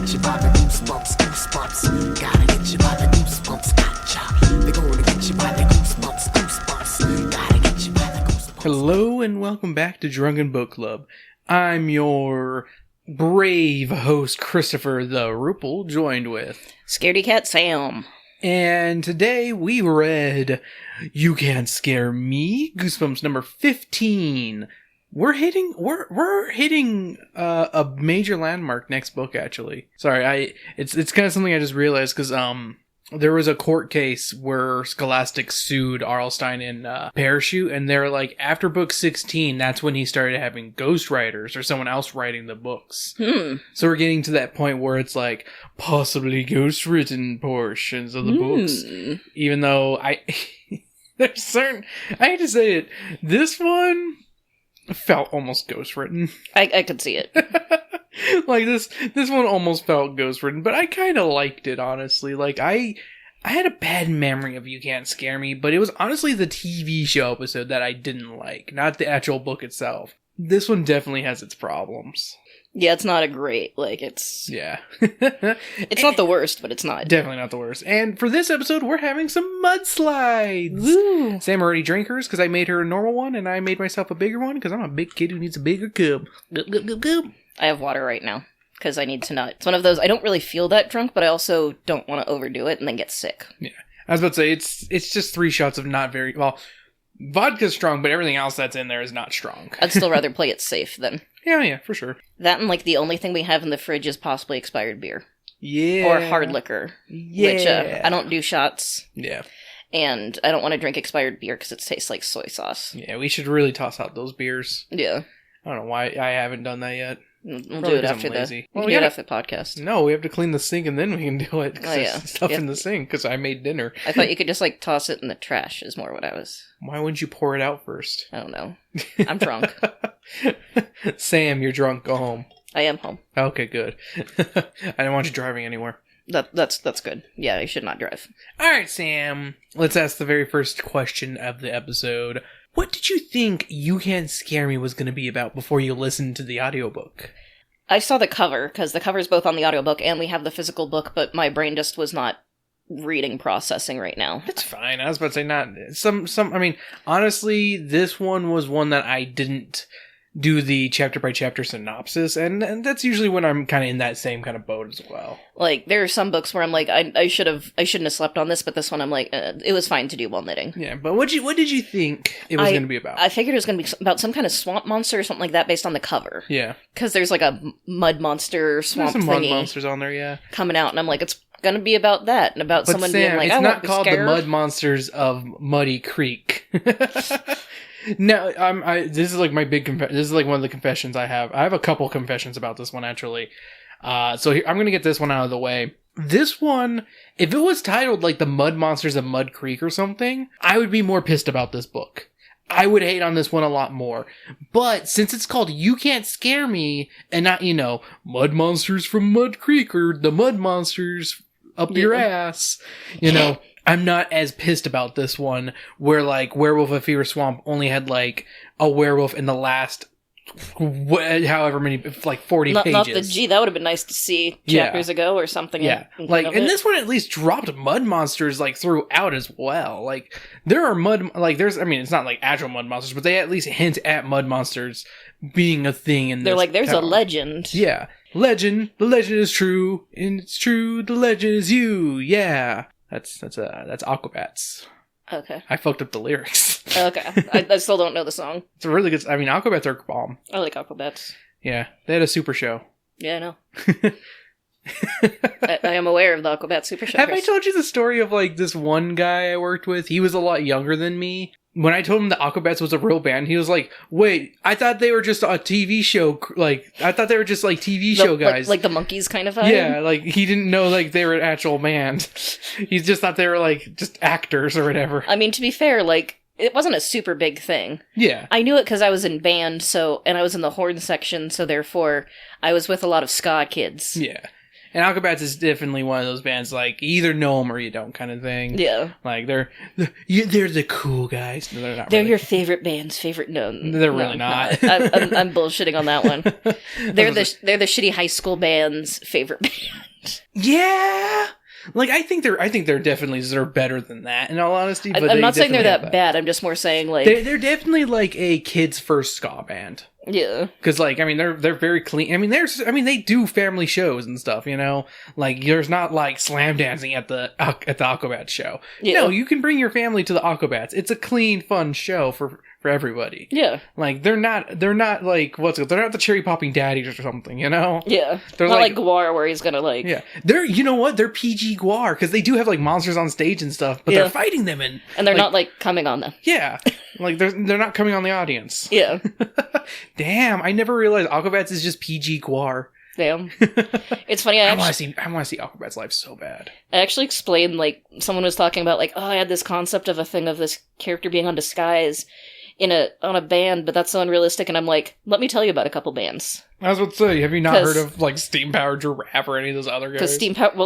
get you by the goosebumps, goosebumps. Gotta get you by the goosebumps, gotcha. They're gonna get you by the goosebumps, goosebumps. Gotta get you by the goosebumps. Hello and welcome back to Drunken Book Club. I'm your brave host, Christopher the Rupel, joined with Scaredy Cat Sam. And today we read You Can't Scare Me, Goosebumps number 15. We're hitting a major landmark next book, actually. Sorry, it's kind of something I just realized because there was a court case where Scholastic sued Arlstein and Parachute, and they're like, after book 16, that's when he started having ghostwriters or someone else writing the books. So we're getting to that point where it's like possibly ghostwritten portions of the books, even though there's certain, I hate to say it, this one felt almost ghostwritten. I could see it. Like this one almost felt ghostwritten, but I kind of liked it, honestly. Like I had a bad memory of You Can't Scare Me, but it was honestly the TV show episode that I didn't like, not the actual book itself. This one definitely has its problems. Yeah, it's not a great, it's... Yeah. It's not the worst, but it's not. Definitely not the worst. And for this episode, we're having some mudslides. Woo! Sam already drank hers because I made her a normal one, and I made myself a bigger one because I'm a big kid who needs a bigger cup. Goop. I have water right now, because I need to not... It's one of those, I don't really feel that drunk, but I also don't want to overdo it and then get sick. Yeah. I was about to say, it's just 3 shots of not very... Well, vodka's strong, but everything else that's in there is not strong. I'd still rather play it safe than... Yeah, for sure. That and, the only thing we have in the fridge is possibly expired beer. Yeah. Or hard liquor. Yeah. Which, I don't do shots. Yeah. And I don't want to drink expired beer because it tastes like soy sauce. Yeah, we should really toss out those beers. Yeah. I don't know why I haven't done that yet. We'll Probably do it 'cause after I'm the... lazy. We Well, can do it after the podcast. No, we have to clean the sink and then we can do it. Because Oh, yeah. there's stuff Yep. in the sink because I made dinner. I thought you could just, toss it in the trash is more what I was... Why wouldn't you pour it out first? I don't know. I'm drunk. Sam, you're drunk. Go home. I am home. Okay, good. I didn't want you driving anywhere. That's good. Yeah, you should not drive. All right, Sam. Let's ask the very first question of the episode. What did you think You Can't Scare Me was going to be about before you listened to the audiobook? I saw the cover, because the cover's both on the audiobook and we have the physical book, but my brain just was not reading processing right now. It's fine. I was about to say not I mean, honestly, this one was one that I didn't do the chapter by chapter synopsis, and that's usually when I'm kind of in that same kind of boat as well. There are some books where I'm I shouldn't have slept on this, but this one I'm it was fine to do while knitting. Yeah, but what did you think it was going to be about? I figured it was going to be about some kind of swamp monster or something like that based on the cover. Yeah. Because there's a mud monster swamp There's some thingy mud monsters on there, yeah. coming out, and I'm it's going to be about that, and about someone Sam, being it's I not won't be called scared. the Mud Monsters of Muddy Creek. No, this is my big this is one of the confessions I have. I have a couple confessions about this one, actually. So here, I'm going to get this one out of the way. This one, if it was titled the Mud Monsters of Mud Creek or something, I would be more pissed about this book. I would hate on this one a lot more. But since it's called You Can't Scare Me, and not, Mud Monsters from Mud Creek or the Mud Monsters up your ass, I'm not as pissed about this one where Werewolf of Fever Swamp only had a werewolf in the last however many 40 pages. Not the that would have been nice to see chapters ago or something. Yeah. And this one at least dropped mud monsters throughout as well. There are it's not actual mud monsters, but they at least hint at mud monsters being a thing in this. They're there's town. a legend. Yeah. Legend. The legend is true. And it's true. The legend is you. Yeah. That's Aquabats. Okay. I fucked up the lyrics. Okay. I still don't know the song. It's a really good... Aquabats are bomb. I like Aquabats. Yeah. They had a super show. Yeah, I know. I am aware of the Aquabat Super Show. Have I told you the story of this one guy I worked with? He was a lot younger than me. When I told him the Aquabats was a real band, he was like, wait, I thought they were just a TV show. I thought they were just TV show guys. Like the Monkees kind of vibe? Yeah, he didn't know they were an actual band. He just thought they were just actors or whatever. I mean, to be fair, it wasn't a super big thing. Yeah. I knew it because I was in band, and I was in the horn section, so therefore I was with a lot of ska kids. Yeah. And Aquabats is definitely one of those bands, like, you either know them or you don't kind of thing. Yeah. Like, they're the cool guys. No, they're not They're really. your favorite band's favorite. No, They're really not. I'm bullshitting on that one. They're the shitty high school band's favorite band. Yeah. Like, I think they're definitely deserve better than that, in all honesty. But I'm not saying they're that bad. I'm just more saying, like... They're definitely, like, a kid's first ska band. Yeah. Because, like, I mean, they're very clean. I mean, they do family shows and stuff, you know? Like, there's not, like, slam dancing at the Aquabats show. Yeah. No, you can bring your family to the Aquabats. It's a clean, fun show for everybody. Yeah. Like, they're not like, they're not the cherry popping daddies or something, you know? Yeah. They're not like Gwar, where he's gonna, like... Yeah. You know what? They're PG Gwar, because they do have, like, monsters on stage and stuff, but they're fighting them and they're not, like, coming on them. Yeah. Like, they're not coming on the audience. Yeah. Damn, I never realized Aquabats is just PG Gwar. Damn. It's funny, I want to see Aquabats live so bad. I actually explained, like, someone was talking about, like, I had this concept of a thing of this character being on Disguise on a band, but that's so unrealistic, and I'm like, let me tell you about a couple bands. I was about to say, have you not heard of, like, Steam Powered Giraffe or any of those other guys? Because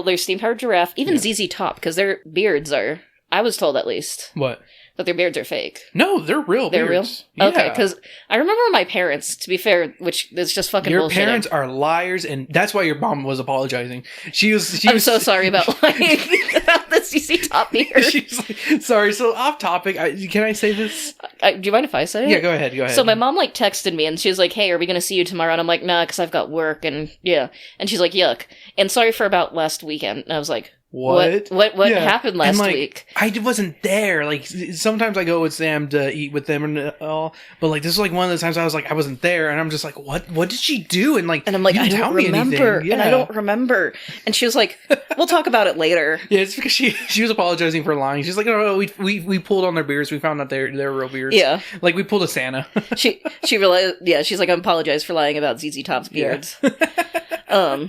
there's Steam Powered Giraffe, even ZZ Top, because their beards are, I was told at least. What? That their beards are fake. No, they're real They're beards. real? Yeah. Okay, because I remember my parents, to be fair, which is just fucking your bullshit. Your parents are liars, and that's why your mom was apologizing. I'm so sorry about the ZZ Top beard. She's like, sorry, so off topic, can I say this? Do you mind if I say it? Yeah, go ahead. So my mom, like, texted me, and she was like, hey, are we gonna see you tomorrow? And I'm like, nah, because I've got work, and yeah. And she's like, yuck. And sorry for about last weekend. And I was like, What happened last week? I wasn't there. Like, sometimes I go with Sam to eat with them and all, but like this is like one of those times I was like, I wasn't there, and I'm just like, what did she do? And I'm like, I don't remember, and I don't remember. And she was like, we'll talk about it later. Yeah, it's because she was apologizing for lying. She's like, no, we pulled on their beards. We found out they're real beards. Yeah, like we pulled a Santa. she realized. Yeah, she's like, I apologize for lying about ZZ Top's beards. Yeah.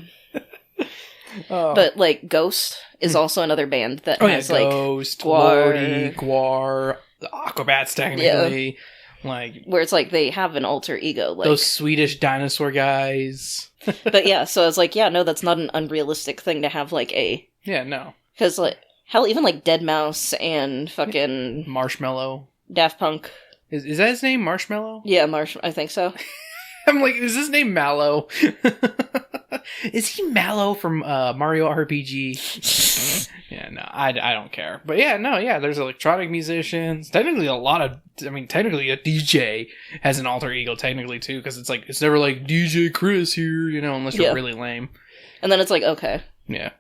But like Ghost is also another band that has like Ghost, Lordy, Gwar, the Aquabats technically, like where it's like they have an alter ego, like those Swedish dinosaur guys. But yeah, so I was like, yeah, no, that's not an unrealistic thing to have like a because like hell, even like Dead Mouse and fucking Marshmallow, Daft Punk. Is that his name, Marshmallow? Yeah, I think so. I'm like, is his name Mallow? Is he Mallow from Mario RPG? Yeah, no, I don't care. But yeah, there's electronic musicians. Technically a DJ has an alter ego technically too, because it's like, it's never like DJ Chris here, you know, unless you're really lame. And then it's like, okay. Yeah.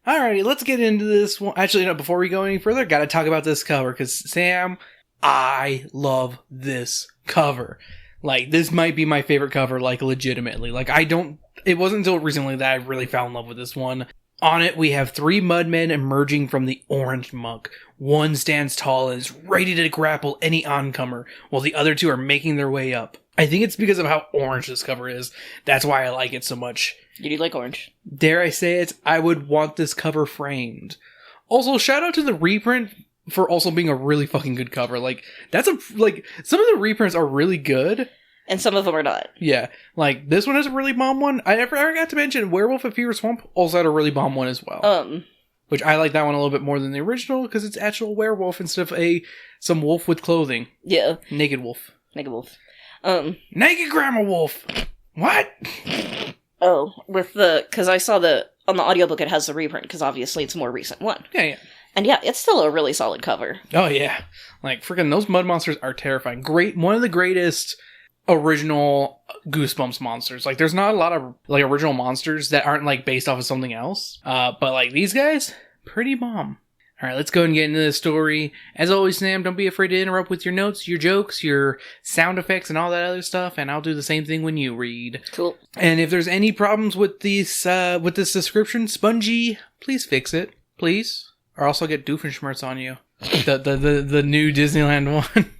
Alrighty, let's get into this one. Actually, no, before we go any further, gotta talk about this cover, because Sam, I love this cover. Like, this might be my favorite cover, like, legitimately. Like, it wasn't until recently that I really fell in love with this one. On it, we have 3 mudmen emerging from the orange muck. One stands tall and is ready to grapple any oncomer, while the other 2 are making their way up. I think it's because of how orange this cover is. That's why I like it so much. You do like orange. Dare I say it, I would want this cover framed. Also, shout out to the reprint for also being a really fucking good cover. Like, some of the reprints are really good. And some of them are not. Yeah. Like, this one has a really bomb one. I forgot to mention Werewolf at Fever Swamp also had a really bomb one as well. Which I like that one a little bit more than the original, because it's actual werewolf instead of some wolf with clothing. Yeah. Naked wolf. Naked Grandma Wolf! What? Oh, because I saw on the audiobook it has the reprint, because obviously it's a more recent one. Yeah. And yeah, it's still a really solid cover. Oh yeah. Like, freaking those mud monsters are terrifying. One of the greatest original Goosebumps monsters. Like, there's not a lot of, like, original monsters that aren't, like, based off of something else. But, like, these guys, pretty bomb. Alright, let's go and get into the story. As always, Sam, don't be afraid to interrupt with your notes, your jokes, your sound effects, and all that other stuff, and I'll do the same thing when you read. Cool. And if there's any problems with this description, Spongy, please fix it. Please. Or else I'll get Doofenshmirtz on you. The new Disneyland one.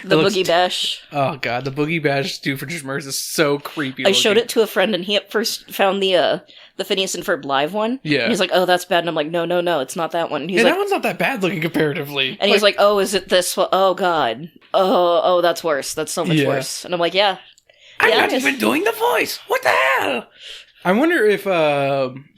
The Boogie Bash. Oh god, the Boogie Bash Doofenshmirtz is so creepy. I showed it to a friend, and he at first found the Phineas and Ferb live one. Yeah. And he's like, oh, that's bad. And I'm like, no, it's not that one. And he's that one's not that bad looking comparatively. And he's like, oh, is it this one? Oh god. Oh, that's worse. That's so much worse. And I'm like, yeah. I'm not even doing the voice. What the hell? I wonder if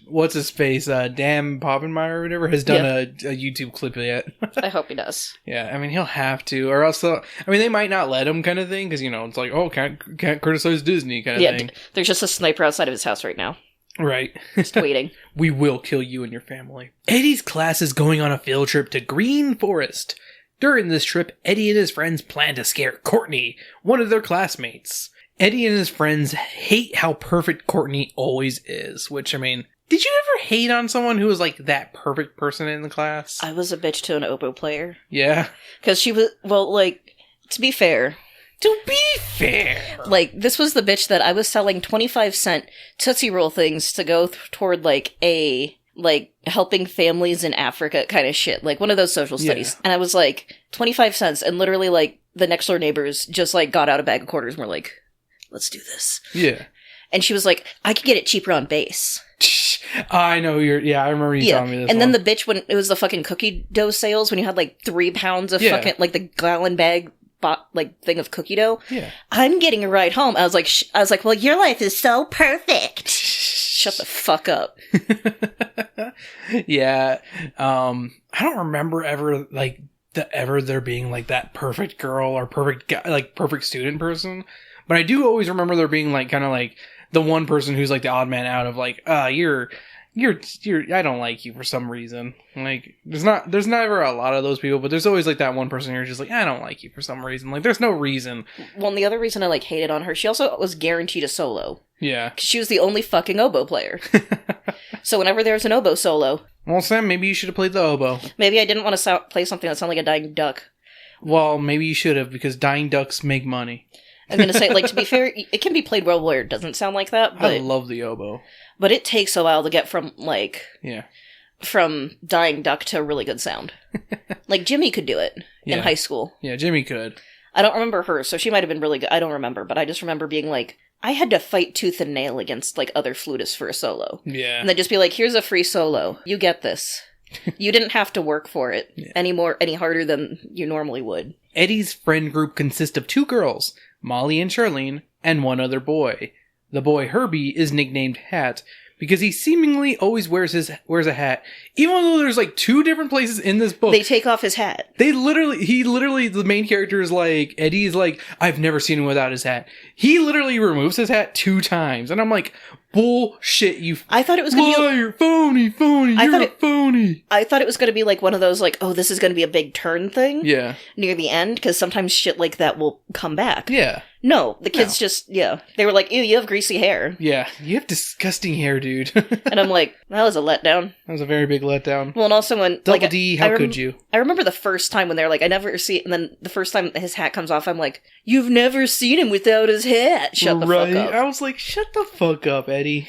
what's his face, Dan Poppenmeyer or whatever, has done a YouTube clip yet. I hope he does. Yeah, I mean, he'll have to, or else they might not let him kind of thing, because, it's like, oh, can't criticize Disney kind of thing. There's just a sniper outside of his house right now. Right. Just waiting. We will kill you and your family. Eddie's class is going on a field trip to Green Forest. During this trip, Eddie and his friends plan to scare Courtney, one of their classmates. Eddie and his friends hate how perfect Courtney always is, which, I mean, did you ever hate on someone who was like that perfect person in the class? I was a bitch to an oboe player. Yeah? Because she was, to be fair, this was the bitch that I was selling 25-cent Tootsie Roll things to go toward, helping families in Africa kind of shit. Like, one of those social studies. And I was like, 25 cents. And literally, the next door neighbors just, got out a bag of quarters and were like, let's do this. Yeah. And she was like, I could get it cheaper on base. I know I remember you telling me this. And then the bitch, when it was the fucking cookie dough sales, when you had 3 pounds of fucking, the gallon bag thing of cookie dough. Yeah. I'm getting a ride home. I was like, well, your life is so perfect. Shut the fuck up. Yeah. I don't remember ever there being that perfect girl or perfect guy, perfect student person. But I do always remember there being the one person who's the odd man out of you're I don't like you for some reason. There's never a lot of those people, but there's always that one person who's just I don't like you for some reason. There's no reason. Well, and the other reason I hated on her, she also was guaranteed a solo. Yeah. 'Cause she was the only fucking oboe player. So whenever there's an oboe solo. Well, Sam, maybe you should have played the oboe. Maybe I didn't want to play something that sounded like a dying duck. Well, maybe you should have, because dying ducks make money. I'm going to say, to be fair, it can be played well where it doesn't sound like that. But, I love the oboe. But it takes a while to get from, Yeah. from dying duck to a really good sound. Jimmy could do it in high school. Yeah, Jimmy could. I don't remember her, so she might have been really good. I don't remember, but I just remember being I had to fight tooth and nail against, other flutists for a solo. Yeah. And they'd just be here's a free solo. You get this. You didn't have to work for it any harder than you normally would. Eddie's friend group consists of 2 girls, Molly and Charlene, and 1 other boy. The boy Herbie is nicknamed Hat because he seemingly always wears a hat, even though there's 2 different places in this book. They take off his hat. The main character is Eddie's I've never seen him without his hat. He literally removes his hat 2 times, and I'm like, bullshit, you. I thought it was going to be liar, phony, you're a phony. I thought it was going to be one of those oh, this is going to be a big turn thing. Yeah. Near the end, because sometimes shit like that will come back. Yeah. No, the kids they were ew, you have greasy hair. Yeah, you have disgusting hair, dude. And I'm like, that was a letdown. That was a very big letdown. Well, and also when Double D, how could you? I remember the first time when they're I never see it, and then the first time his hat comes off, I'm like, you've never seen him without his hat. Shut the fuck up. I was like, shut the fuck up, Eddie.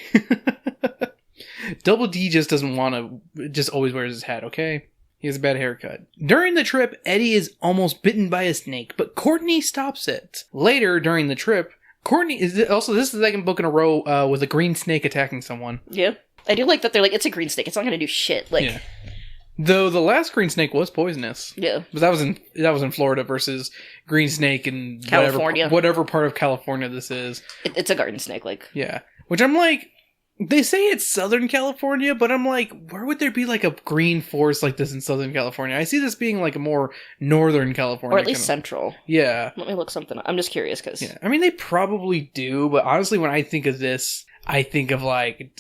Double D just doesn't want to, just always wears his hat, okay? He has a bad haircut. During the trip, Eddie is almost bitten by a snake, but Courtney stops it. Later, during the trip, Courtney is also, this is the second book in a row with a green snake attacking someone. Yeah. I do like that they're it's a green snake. It's not going to do shit. Yeah. Though the last green snake was poisonous. Yeah. But that was in Florida versus green snake in California. Whatever part of California this is. It's a garden snake, Yeah. Which I'm like, they say it's Southern California, but I'm like, where would there be a green forest like this in Southern California? I see this being a more Northern California. Or at least central. Yeah. Let me look something up. I'm just curious because. Yeah. I mean, they probably do, but honestly, when I think of this, I think of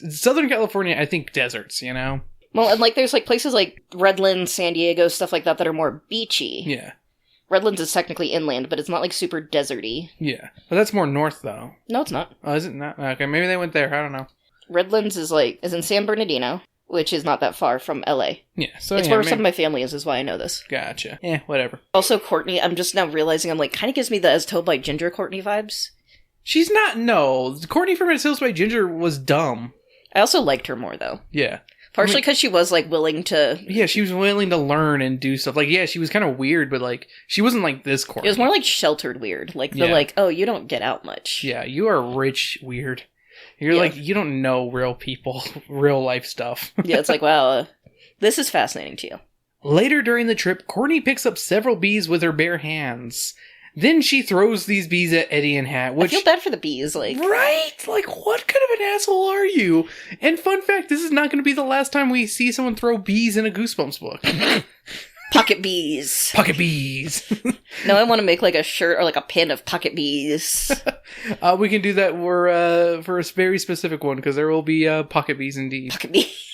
Southern California, I think deserts, Well, and there's places like Redlands, San Diego, stuff like that are more beachy. Yeah. Redlands is technically inland, but it's not super deserty. Yeah. But that's more north, though. No, it's not. Oh, is it not? Okay, maybe they went there. I don't know. Redlands is in San Bernardino, which is not that far from LA. Yeah, so it's where some of my family is why I know this. Gotcha. Whatever. Also, Courtney, I'm just now realizing kind of gives me the As Told by Ginger Courtney vibes. She's not, no. Courtney from As Told by Ginger was dumb. I also liked her more, though. Yeah. Partially because she was, willing to... Yeah, she was willing to learn and do stuff. She was kind of weird, but, she wasn't this Courtney. It was more sheltered weird. Oh, you don't get out much. Yeah, you are rich weird. You're you don't know real people, real life stuff. Yeah, it's wow, this is fascinating to you. Later during the trip, Courtney picks up several bees with her bare hands. Then she throws these bees at Eddie and Hat, which... I feel bad for the bees, like... Right? Like, what kind of an asshole are you? And fun fact, this is not going to be the last time we see someone throw bees in a Goosebumps book. Pocket bees. Pocket bees. No, I want to make like a shirt or like a pin of pocket bees. We can do that for a very specific one, because there will be pocket bees indeed. Pocket bees.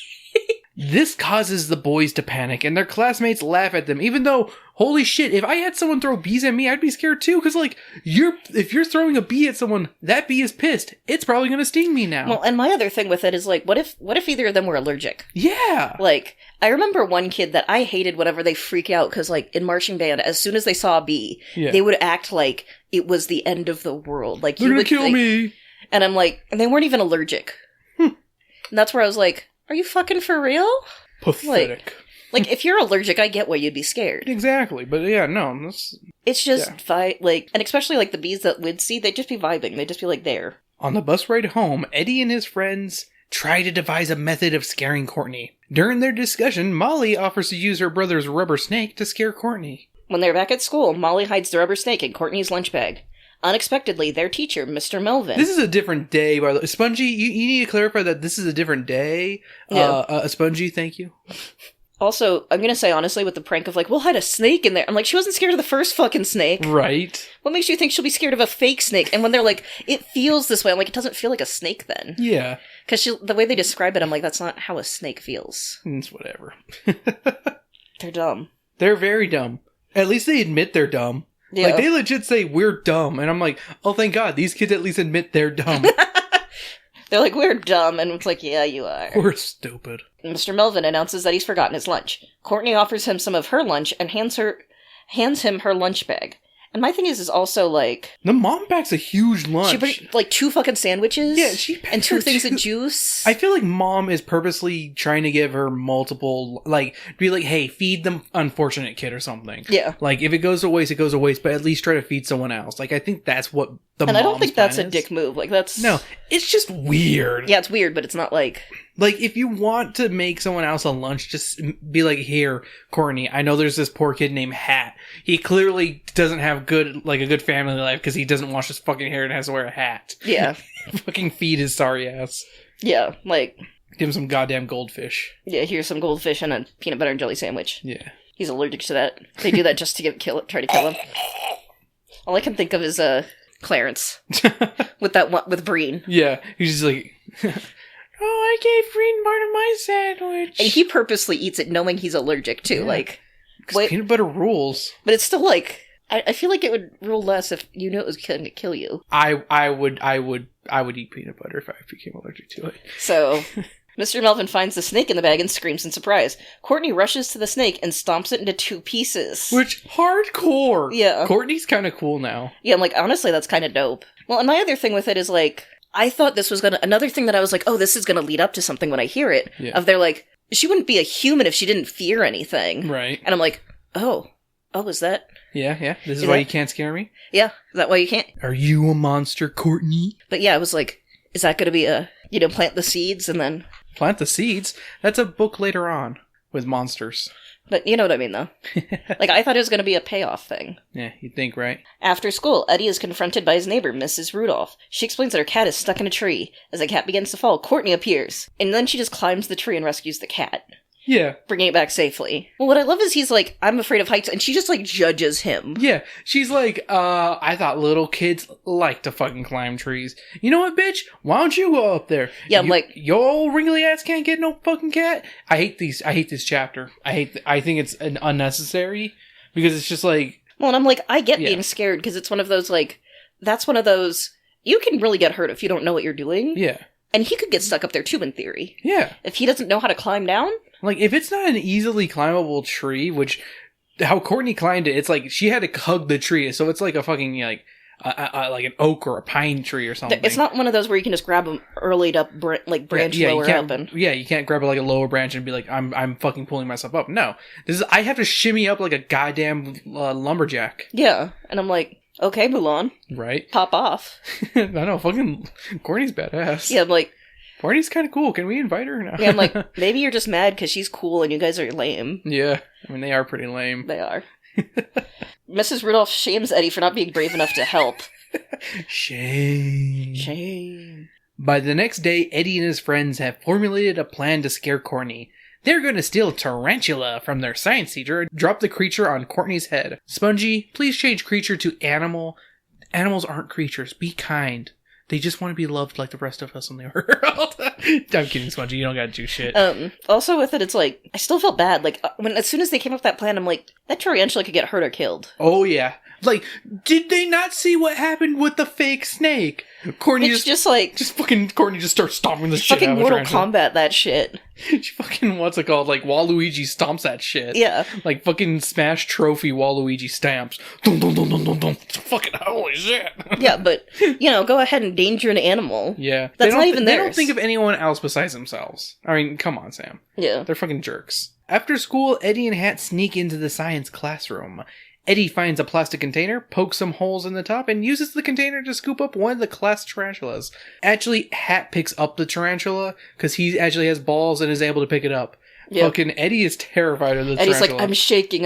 This causes the boys to panic, and their classmates laugh at them, even though, holy shit, if I had someone throw bees at me, I'd be scared too, because, like, if you're throwing a bee at someone, that bee is pissed. It's probably going to sting me now. Well, and my other thing with it is, like, what if either of them were allergic? Yeah! Like, I remember one kid that I hated whenever they freak out, because, like, in marching band, as soon as they saw a bee, they would act like it was the end of the world. Like, they're going to kill me! And I'm like, and they weren't even allergic. And that's where I was like, are you fucking for real? Pathetic. Like, if you're allergic, I get why you'd be scared. Exactly, but yeah, no, it's just, like, and especially, like, the bees that we'd see, they'd just be vibing. They'd just be, like, there. On the bus ride home, Eddie and his friends try to devise a method of scaring Courtney. During their discussion, Molly offers to use her brother's rubber snake to scare Courtney. When they're back at school, Molly hides the rubber snake in Courtney's lunch bag. Unexpectedly, their teacher, Mr. Melvin. This is a different day, by the way. Spongy, you need to clarify that this is a different day. Yeah. Spongy, thank you. Also, I'm gonna say honestly, with the prank of like, we'll hide a snake in there. I'm like, she wasn't scared of the first fucking snake. Right. What makes you think she'll be scared of a fake snake? And when they're like, it feels this way, I'm like, it doesn't feel like a snake then. Yeah. Because the way they describe it, I'm like, that's not how a snake feels. It's whatever. They're dumb. They're very dumb. At least they admit they're dumb. Yeah. Like, they legit say, we're dumb. And I'm like, oh, thank God. These kids at least admit they're dumb. They're like, we're dumb. And it's like, yeah, you are. We're stupid. Mr. Melvin announces that he's forgotten his lunch. Courtney offers him some of her lunch and hands him her lunch bag. And my thing is also like... The mom packs a huge lunch. She put like 2 fucking sandwiches. Yeah, she and 2 things of juice. I feel like mom is purposely trying to give her multiple, like, be like, hey, feed the unfortunate kid or something. Yeah. Like, if it goes to waste, it goes to waste, but at least try to feed someone else. Like, I think that's what the And I don't think that's a is. dick move. Like, that's... No, it's just weird. Yeah, it's weird, but it's not like... Like, if you want to make someone else a lunch, just be like, here, Courtney, I know there's this poor kid named Hat. He clearly doesn't have a good family life because he doesn't wash his fucking hair and has to wear a hat. Yeah. Fucking feed his sorry ass. Yeah, like... Give him some goddamn goldfish. Yeah, here's some goldfish and a peanut butter and jelly sandwich. Yeah. He's allergic to that. They do that just to try to kill him. All I can think of is, Clarence. with Breen. Yeah, he's just like... Oh, I gave Green part of my sandwich. And he purposely eats it knowing he's allergic, too. Yeah. Like, peanut butter rules. But it's still like, I feel like it would rule less if you knew it was going to kill you. I would eat peanut butter if I became allergic to it. So, Mr. Melvin finds the snake in the bag and screams in surprise. Courtney rushes to the snake and stomps it into 2 pieces. Which, hardcore. Yeah. Courtney's kind of cool now. Yeah, I'm like, honestly, that's kind of dope. Well, and my other thing with it is like, I thought this was another thing that I was like, oh, this is gonna lead up to something when I hear it. Yeah. Of they're like, she wouldn't be a human if she didn't fear anything. Right. And I'm like, oh, is that? Yeah. This is why you can't scare me? Yeah, is that why you can't? Are you a monster, Courtney? But yeah, I was like, is that gonna be plant the seeds and then... Plant the Seeds? That's a book later on with monsters. But you know what I mean, though. Like, I thought it was going to be a payoff thing. Yeah, you'd think, right? After school, Eddie is confronted by his neighbor, Mrs. Rudolph. She explains that her cat is stuck in a tree. As the cat begins to fall, Courtney appears. And then she just climbs the tree and rescues the cat, Yeah. bringing it back safely. Well, what I love is he's like, I'm afraid of heights, and she just, like, judges him. Yeah, she's like, I thought little kids like to fucking climb trees. You know what, bitch? Why don't you go up there? Yeah, I'm like... Your old wrinkly ass can't get no fucking cat? I hate this chapter. I think it's unnecessary, because it's just like... Well, and I'm like, I get being scared, because it's one of those, like... That's one of those... You can really get hurt if you don't know what you're doing. Yeah. And he could get stuck up there, too, in theory. Yeah. If he doesn't know how to climb down... Like, if it's not an easily climbable tree, which, how Courtney climbed it, it's like, she had to hug the tree, so it's like a fucking, like an oak or a pine tree or something. It's not one of those where you can just grab them early up, branch lower up. And... Yeah, you can't grab like a lower branch and be like, I'm fucking pulling myself up. No. I have to shimmy up like a goddamn lumberjack. Yeah, and I'm like, okay, Mulan. Right? Pop off. I know, fucking Courtney's badass. Yeah, I'm like... Courtney's kind of cool. Can we invite her? No. Yeah, I'm like, maybe you're just mad because she's cool and you guys are lame. Yeah, I mean, they are pretty lame. They are. Mrs. Rudolph shames Eddie for not being brave enough to help. Shame. By the next day, Eddie and his friends have formulated a plan to scare Courtney. They're going to steal Tarantula from their science teacher and drop the creature on Courtney's head. Spongy, please change creature to animal. Animals aren't creatures. Be kind. They just want to be loved like the rest of us in the world. I'm kidding, Spongy. You don't gotta do shit. Also with it, it's like, I still felt bad. Like, as soon as they came up with that plan, I'm like, that tarantula could get hurt or killed. Oh, yeah. Like, did they not see what happened with the fake snake? Courtney just fucking Courtney just starts stomping the shit out of fucking Mortal Kombat that shit. She fucking, what's it called? Like, Waluigi stomps that shit. Yeah. Like, fucking Smash Trophy Waluigi stamps. Dum dum dum dum dum dum. Fucking holy shit. Yeah, but, go ahead and endanger an animal. Yeah. That's not even theirs. They don't think of anyone else besides themselves. I mean, come on, Sam. Yeah. They're fucking jerks. After school, Eddie and Hat sneak into the science classroom. Eddie finds a plastic container, pokes some holes in the top, and uses the container to scoop up one of the class tarantulas. Actually, Hat picks up the tarantula, because he actually has balls and is able to pick it up. Yep. Fucking Eddie is terrified of the tarantula. Eddie's like, I'm shaking.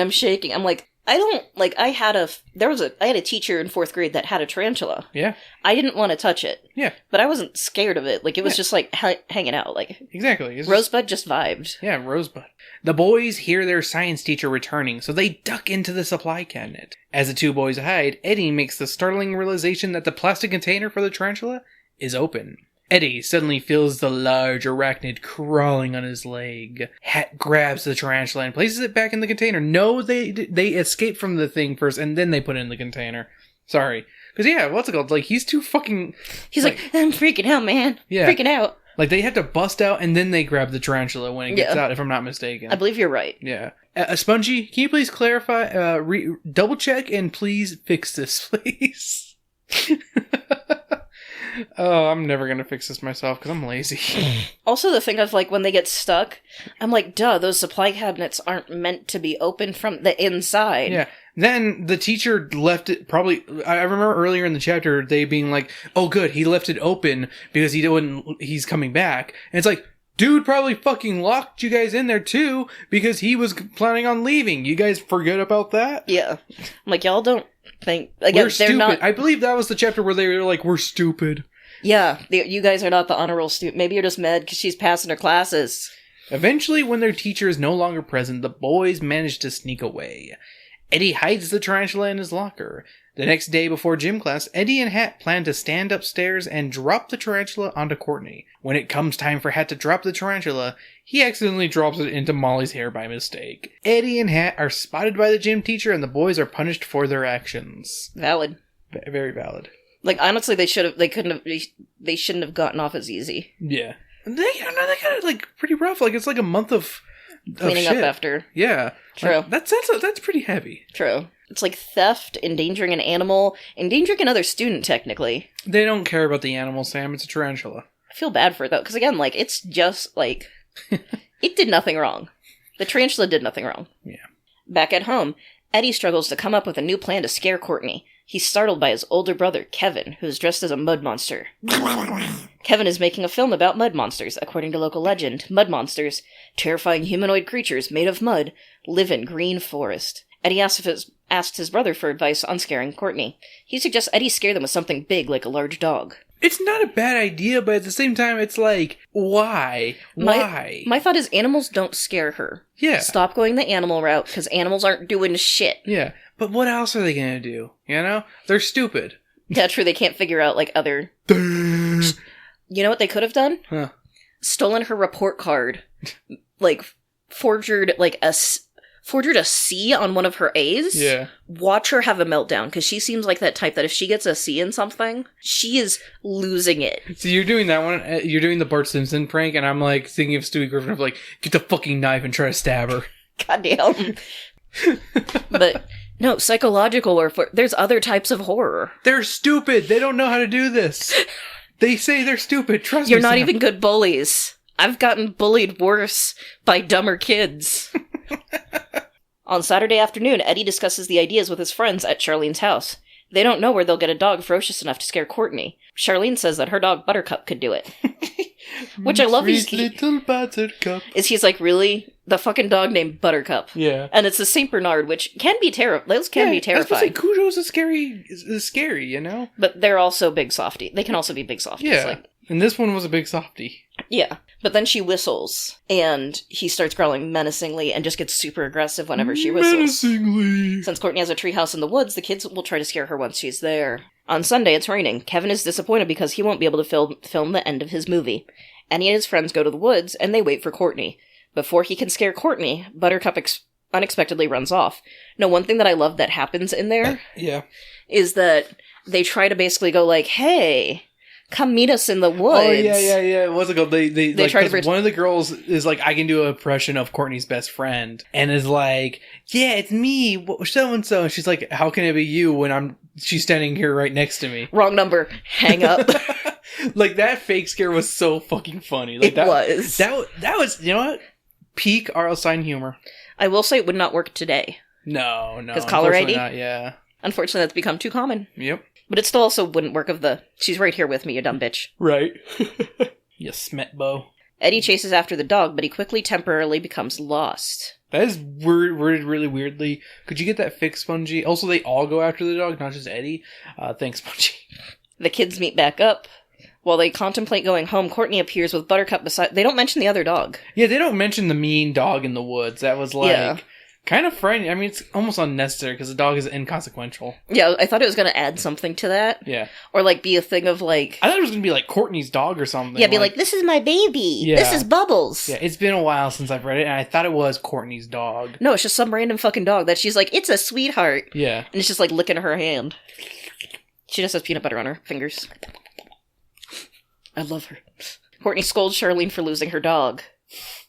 I'm like, I had a teacher in 4th grade that had a tarantula. Yeah. I didn't want to touch it. Yeah. But I wasn't scared of it. Like, it was just like hanging out. Like, exactly. Rosebud just vibed. Yeah, Rosebud. The boys hear their science teacher returning, so they duck into the supply cabinet. As the two boys hide, Eddie makes the startling realization that the plastic container for the tarantula is open. Eddie suddenly feels the large arachnid crawling on his leg. Hat grabs the tarantula and places it back in the container. No, they escape from the thing first, and then they put it in the container. Sorry. Because, yeah, what's it called? Like, he's too fucking... He's like, I'm freaking out, man. Yeah. Freaking out. Like, they have to bust out, and then they grab the tarantula when it gets out, if I'm not mistaken. I believe you're right. Yeah. Spongy, can you please clarify, double-check, and please fix this, please? Oh, I'm never gonna fix this myself, because I'm lazy. Also, the thing of, like, when they get stuck, I'm like, duh, those supply cabinets aren't meant to be open from the inside. Yeah. Then the teacher left it, probably, I remember earlier in the chapter, they being like, oh good, he left it open because he's coming back. And it's like, dude probably fucking locked you guys in there too, because he was planning on leaving. You guys forget about that? Yeah. I'm like, y'all don't think, again, we're stupid. I believe that was the chapter where they were like, we're stupid. Yeah, you guys are not the honor roll student. Maybe you're just mad because she's passing her classes. Eventually, when their teacher is no longer present, the boys manage to sneak away. Eddie hides the tarantula in his locker. The next day before gym class, Eddie and Hat plan to stand upstairs and drop the tarantula onto Courtney. When it comes time for Hat to drop the tarantula, he accidentally drops it into Molly's hair by mistake. Eddie and Hat are spotted by the gym teacher and the boys are punished for their actions. Valid. Very valid. Like, honestly, they shouldn't have gotten off as easy. Yeah. They got it, like, pretty rough. Like, it's like a month of cleaning up after. Yeah. True. Like, that's pretty heavy. True. It's like theft, endangering an animal, endangering another student, technically. They don't care about the animal, Sam. It's a tarantula. I feel bad for it, though, because, again, like, it's just, like, it did nothing wrong. The tarantula did nothing wrong. Yeah. Back at home, Eddie struggles to come up with a new plan to scare Courtney. He's startled by his older brother, Kevin, who's dressed as a mud monster. Kevin is making a film about mud monsters. According to local legend, mud monsters, terrifying humanoid creatures made of mud, live in green forest. Eddie asks his brother for advice on scaring Courtney. He suggests Eddie scare them with something big like a large dog. It's not a bad idea, but at the same time, it's like, why? Why? My thought is animals don't scare her. Yeah. Stop going the animal route, because animals aren't doing shit. Yeah. But what else are they gonna do? You know? They're stupid. Yeah, true. They can't figure out, like, other... You know what they could have done? Huh. Stolen her report card. Like, forgered a C on one of her A's. Yeah. Watch her have a meltdown, because she seems like that type that if she gets a C in something, she is losing it. So you're doing that one, you're doing the Bart Simpson prank, and I'm, like, thinking of Stewie Griffin of, like, get the fucking knife and try to stab her. Goddamn. But... No, psychological warfare. There's other types of horror. They're stupid. They don't know how to do this. They say they're stupid. Trust me. You're not even good bullies. I've gotten bullied worse by dumber kids. On Saturday afternoon, Eddie discusses the ideas with his friends at Charlene's house. They don't know where they'll get a dog ferocious enough to scare Courtney. Charlene says that her dog Buttercup could do it. Which I love. Sweet little Buttercup. He's like, really? the fucking dog named Buttercup. Yeah. And it's a Saint Bernard, which can be those can be terrifying. Cujo's is scary, you know? But they're also big softy. They can also be big softies. Yeah. And this one was a big softie. Yeah. But then she whistles, and he starts growling menacingly and just gets super aggressive whenever she whistles. Menacingly. Since Courtney has a treehouse in the woods, the kids will try to scare her once she's there. On Sunday, it's raining. Kevin is disappointed because he won't be able to film the end of his movie. Annie and his friends go to the woods, and they wait for Courtney. Before he can scare Courtney, Buttercup unexpectedly runs off. No, one thing that I love that happens in there is that they try to basically go like, hey, come meet us in the woods. Oh, yeah. What's it called? They like, try to one of the girls is like, I can do an impression of Courtney's best friend, and is like, yeah, it's me, so-and-so. And she's like, how can it be you when she's standing here right next to me? Wrong number. Hang up. Like, that fake scare was so fucking funny. Like, That was, you know what? Peak R.L. Stine humor. I will say it would not work today. No. Because caller ID? Not, yeah. Unfortunately, that's become too common. Yep. But it still also wouldn't work she's right here with me, you dumb bitch. Right. You smetbo. Eddie chases after the dog, but he quickly temporarily becomes lost. That is worded really weirdly. Could you get that fixed, Spongy? Also, they all go after the dog, not just Eddie. Thanks, Spongy. The kids meet back up. While they contemplate going home, Courtney appears with Buttercup beside... They don't mention the other dog. Yeah, they don't mention the mean dog in the woods. That was kind of frightening. I mean, it's almost unnecessary because the dog is inconsequential. Yeah, I thought it was going to add something to that. Yeah. Or, like, be a thing of, like... I thought it was going to be, like, Courtney's dog or something. Yeah, be like, this is my baby. Yeah. This is Bubbles. Yeah, it's been a while since I've read it, and I thought it was Courtney's dog. No, it's just some random fucking dog that she's like, it's a sweetheart. Yeah. And it's just, like, licking her hand. She just has peanut butter on her fingers. I love her. Courtney scolds Charlene for losing her dog.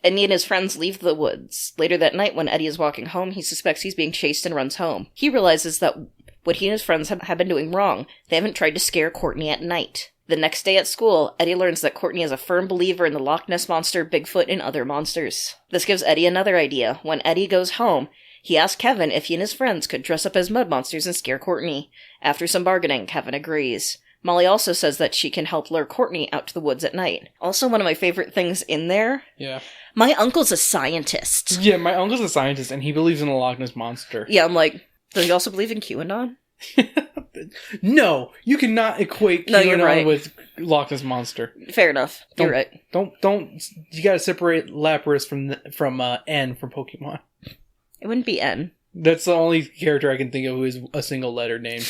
Eddie and his friends leave the woods. Later that night, when Eddie is walking home, he suspects he's being chased and runs home. He realizes that what he and his friends have been doing wrong. They haven't tried to scare Courtney at night. The next day at school, Eddie learns that Courtney is a firm believer in the Loch Ness Monster, Bigfoot, and other monsters. This gives Eddie another idea. When Eddie goes home, he asks Kevin if he and his friends could dress up as mud monsters and scare Courtney. After some bargaining, Kevin agrees. Molly also says that she can help lure Courtney out to the woods at night. Also, one of my favorite things in there... Yeah. My uncle's a scientist. Yeah, my uncle's a scientist, and he believes in the Loch Ness Monster. Yeah, I'm like, does he also believe in QAnon? No, you cannot equate QAnon with Loch Ness Monster. Fair enough. You're right. Don't. You gotta separate Lapras from N from Pokemon. It wouldn't be N. That's the only character I can think of who is a single letter name.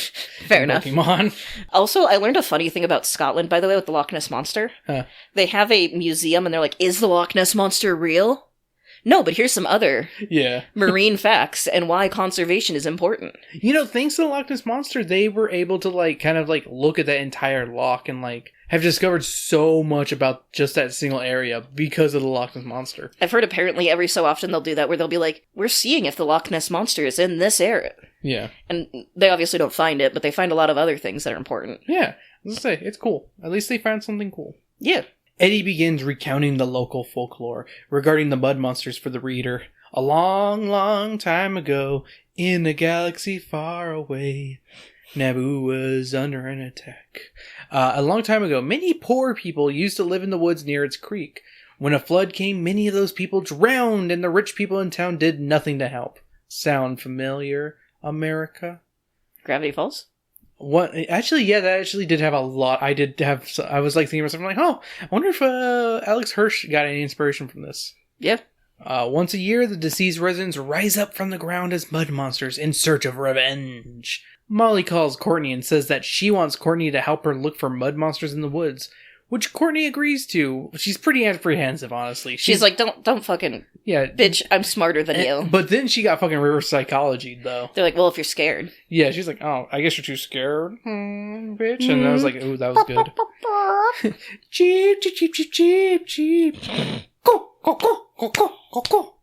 Fair enough. Pokemon. Also, I learned a funny thing about Scotland, by the way, with the Loch Ness Monster. Huh. They have a museum, and they're like, is the Loch Ness Monster real? No, but here's some other marine facts and why conservation is important. You know, thanks to the Loch Ness Monster, they were able to, like, kind of, like, look at that entire loch and, like, have discovered so much about just that single area because of the Loch Ness Monster. I've heard apparently every so often they'll do that, where they'll be like, we're seeing if the Loch Ness Monster is in this area. Yeah. And they obviously don't find it, but they find a lot of other things that are important. Yeah. Let's say, it's cool. At least they found something cool. Yeah. Eddie begins recounting the local folklore regarding the mud monsters for the reader. A long, long time ago, in a galaxy far away, Naboo was under an attack. A long time ago, many poor people used to live in the woods near its creek. When a flood came, many of those people drowned, and the rich people in town did nothing to help. Sound familiar, America? Gravity Falls? What? Actually, yeah, that actually did have a lot. I was like thinking to myself, I'm like, oh, I wonder if Alex Hirsch got any inspiration from this. Yeah. Once a year, the deceased residents rise up from the ground as mud monsters in search of revenge. Molly calls Courtney and says that she wants Courtney to help her look for mud monsters in the woods, which Courtney agrees to. She's pretty apprehensive, honestly. She's like, don't fucking... Yeah. Bitch, I'm smarter than you. But then she got fucking reverse psychology, though. They're like, well, if you're scared. Yeah, she's like, oh, I guess you're too scared, bitch. And I was like, ooh, that was good. Cheep, cheep, cheep, cheep, cheep, cheep. Go, go, go, go, go, go, go.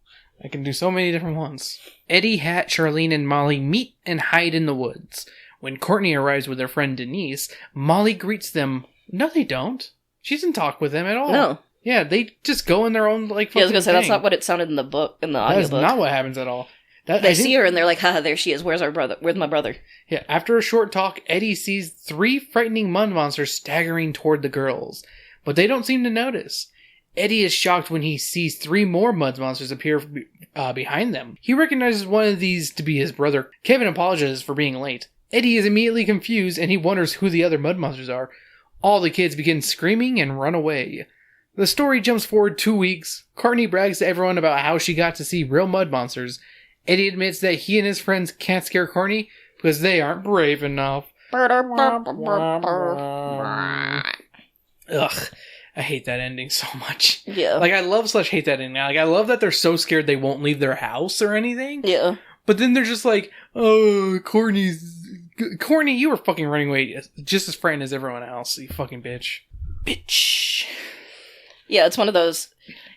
I can do so many different ones. Eddie, Hat, Charlene, and Molly meet and hide in the woods. When Courtney arrives with her friend Denise, Molly greets them. No, they don't. She doesn't talk with them at all. No. Yeah, they just go in their own, like, fucking I was gonna say, thing. that's not what it sounded in the book, in the audiobook. That's not what happens at all. They see her and they're like, haha, there she is. Where's our brother? Where's my brother? Yeah, after a short talk, Eddie sees 3 frightening mud monsters staggering toward the girls. But they don't seem to notice. Eddie is shocked when he sees 3 more mud monsters appear behind them. He recognizes one of these to be his brother. Kevin apologizes for being late. Eddie is immediately confused and he wonders who the other mud monsters are. All the kids begin screaming and run away. The story jumps forward 2 weeks. Courtney brags to everyone about how she got to see real mud monsters. Eddie admits that he and his friends can't scare Courtney because they aren't brave enough. Ugh. I hate that ending so much. Yeah. Like, I love / hate that ending. Like, I love that they're so scared they won't leave their house or anything. Yeah. But then they're just like, oh, Courtney, you were fucking running away just as frightened as everyone else, you fucking bitch. Bitch. Yeah, it's one of those.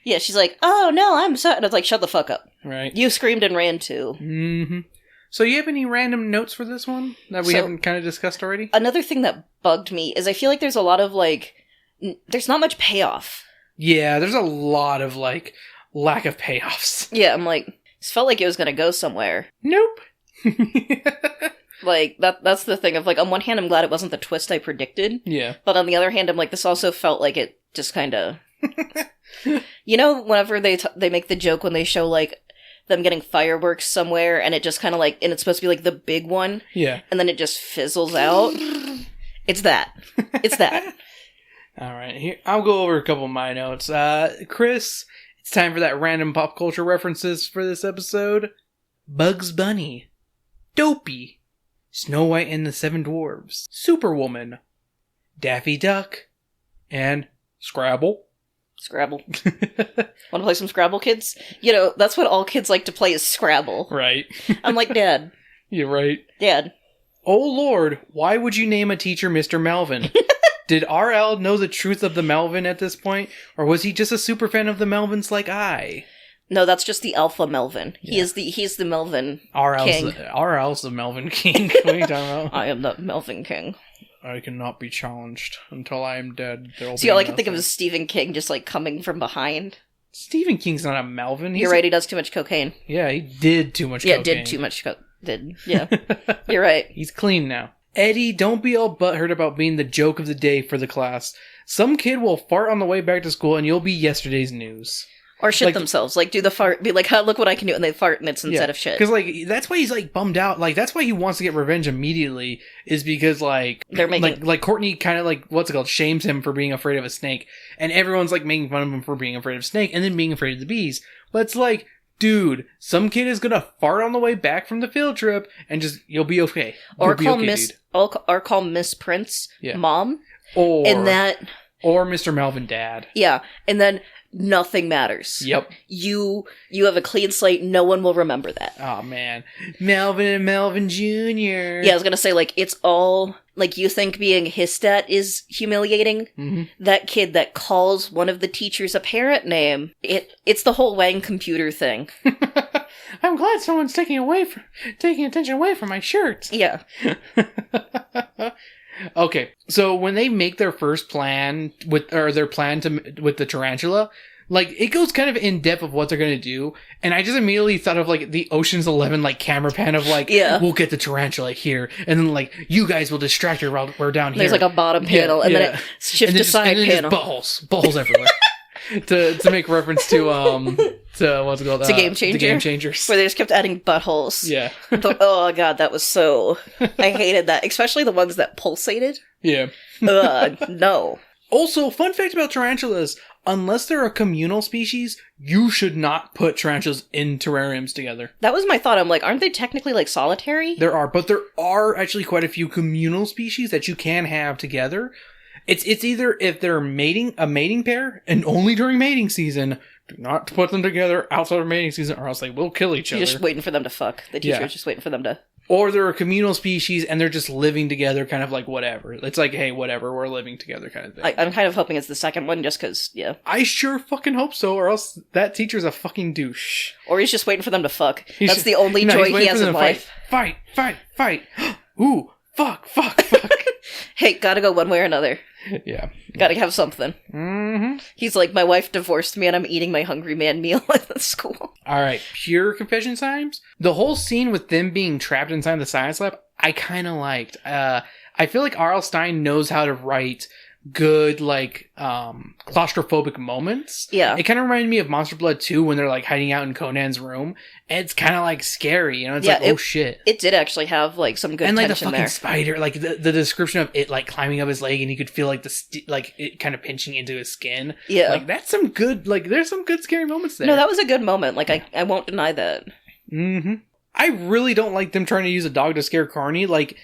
Yeah, she's like, oh no, I'm sorry. And it's like, shut the fuck up. Right. You screamed and ran too. Mm-hmm. So you have any random notes for this one that we haven't kind of discussed already? Another thing that bugged me is I feel like there's a lot of, like, there's not much payoff. Yeah, there's a lot of, like, lack of payoffs. Yeah, I'm like, this felt like it was gonna go somewhere. Nope. Like, that's the thing of, like, on one hand, I'm glad it wasn't the twist I predicted. Yeah. But on the other hand, I'm like, this also felt like it just kind of... You know, whenever they make the joke when they show, like, them getting fireworks somewhere, and it just kind of, like, and it's supposed to be, like, the big one. Yeah. And then it just fizzles out. It's that. It's that. All right, here I'll go over a couple of my notes. Chris, it's time for that random pop culture references for this episode. Bugs Bunny, Dopey, Snow White and the 7 Dwarves, Superwoman, Daffy Duck, and Scrabble. Scrabble. Want to play some Scrabble, kids? You know, that's what all kids like to play is Scrabble. Right. I'm like, Dad. You're right. Dad. Oh Lord, why would you name a teacher Mr. Melvin? Did RL know the truth of the Melvin at this point? Or was he just a super fan of the Melvins like I? No, that's just the Alpha Melvin. Yeah. He's the Melvin RL's King. RL's the Melvin King. What are you talking about? I am the Melvin King. I cannot be challenged until I am dead. See, all I can think of is Stephen King just, like, coming from behind. Stephen King's not a Melvin. You're right, he does too much cocaine. Yeah, he did too much cocaine. Yeah, did too much yeah. You're right. He's clean now. Eddie, don't be all butthurt about being the joke of the day for the class. Some kid will fart on the way back to school and you'll be yesterday's news. Or shit themselves. Like, do the fart, be like, look what I can do, and they fart and it's instead of shit. Because, like, that's why he's, like, bummed out. Like, that's why he wants to get revenge immediately, is because, like... They're making... Like Courtney kind of, like, what's it called? Shames him for being afraid of a snake. And everyone's, like, making fun of him for being afraid of a snake, and then being afraid of the bees. But it's like, dude, some kid is gonna fart on the way back from the field trip, and just, you'll be okay. Or call Miss Prince Mom. Or... And that... Or Mr. Melvin Dad. Yeah, and then... Nothing matters. Yep. You have a clean slate. No one will remember that. Oh, man. Melvin and Melvin Jr. Yeah, I was going to say, like, it's all... Like, you think being his stat is humiliating? Mm-hmm. That kid that calls one of the teachers a parent name, it's the whole Wang computer thing. I'm glad someone's taking attention away from my shirt. Yeah. Okay, so when they make their first plan with the tarantula, like, it goes kind of in depth of what they're gonna do, and I just immediately thought of, like, the Ocean's 11, like, camera pan of, like, we'll get the tarantula here, and then, like, you guys will distract her while we're down here. There's, like, a bottom panel, and then it shifts to side panel. Balls everywhere. to make reference to what's it called? To Game Changer. The Game Changers. Where they just kept adding buttholes. Yeah. Oh, God, that was so... I hated that. Especially the ones that pulsated. Yeah. No. Also, fun fact about tarantulas. Unless they're a communal species, you should not put tarantulas in terrariums together. That was my thought. I'm like, aren't they technically, like, solitary? There are actually quite a few communal species that you can have together. It's either if they're a mating pair, and only during mating season, do not put them together outside of mating season, or else they will kill each other. You're just waiting for them to fuck. The teacher's just waiting for them to... Or they're a communal species, and they're just living together, kind of like whatever. It's like, hey, whatever, we're living together kind of thing. I'm kind of hoping it's the second one, just because, yeah. I sure fucking hope so, or else that teacher's a fucking douche. Or he's just waiting for them to fuck. That's the only joy he has in life. Fight! Ooh, fuck. Hey, gotta go one way or another. Yeah. Gotta have something. Mm-hmm. He's like, my wife divorced me and I'm eating my hungry man meal at the school. Alright, pure confession times. The whole scene with them being trapped inside the science lab, I kind of liked. I feel like R.L. Stine knows how to write good, like, claustrophobic moments. Yeah. It kind of reminded me of Monster Blood 2 when they're, like, hiding out in Conan's room. And it's kind of, like, scary, you know? It's like, oh, shit. It did actually have, like, some good and, like, tension the fucking there. spider, like, the description of it, like, climbing up his leg and you could feel, like, it kind of pinching into his skin. Yeah. Like, that's some good, like, there's some good scary moments there. No, that was a good moment. Like, I won't deny that. Mm-hmm. I really don't like them trying to use a dog to scare Courtney. Like,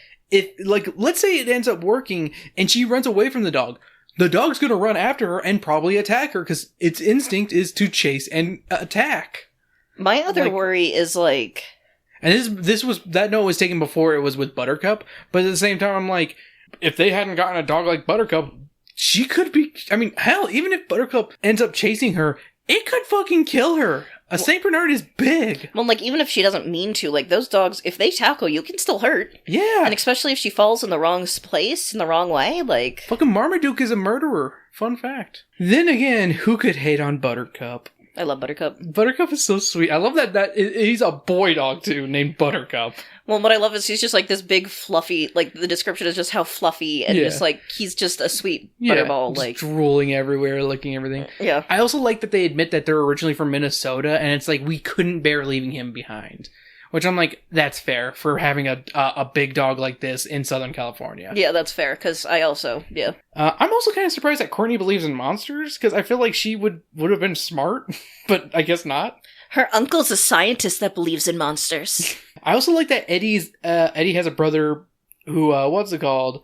let's say it ends up working and she runs away from the dog's gonna run after her and probably attack her because its instinct is to chase and attack. My other worry is, like... And that note was taken before it was with Buttercup, but at the same time, I'm like, if they hadn't gotten a dog like Buttercup, she could be, I mean, hell, even if Buttercup ends up chasing her, it could fucking kill her. A St. Bernard is big. Well, like, even if she doesn't mean to, like, those dogs, if they tackle you, can still hurt. Yeah. And especially if she falls in the wrong place, in the wrong way, like... Fucking Marmaduke is a murderer. Fun fact. Then again, who could hate on Buttercup? I love Buttercup. Buttercup is so sweet. I love that he's a boy dog, too, named Buttercup. Well, what I love is he's just, like, this big, fluffy... Like, the description is just how fluffy, and just, like, he's just a sweet butterball, just like... drooling everywhere, licking everything. Yeah. I also like that they admit that they're originally from Minnesota, and it's like, we couldn't bear leaving him behind. Which I'm like, that's fair for having a big dog like this in Southern California. Yeah, that's fair, because I also, yeah. I'm also kind of surprised that Courtney believes in monsters, because I feel like she would have been smart, but I guess not. Her uncle's a scientist that believes in monsters. I also like that Eddie has a brother who, what's it called,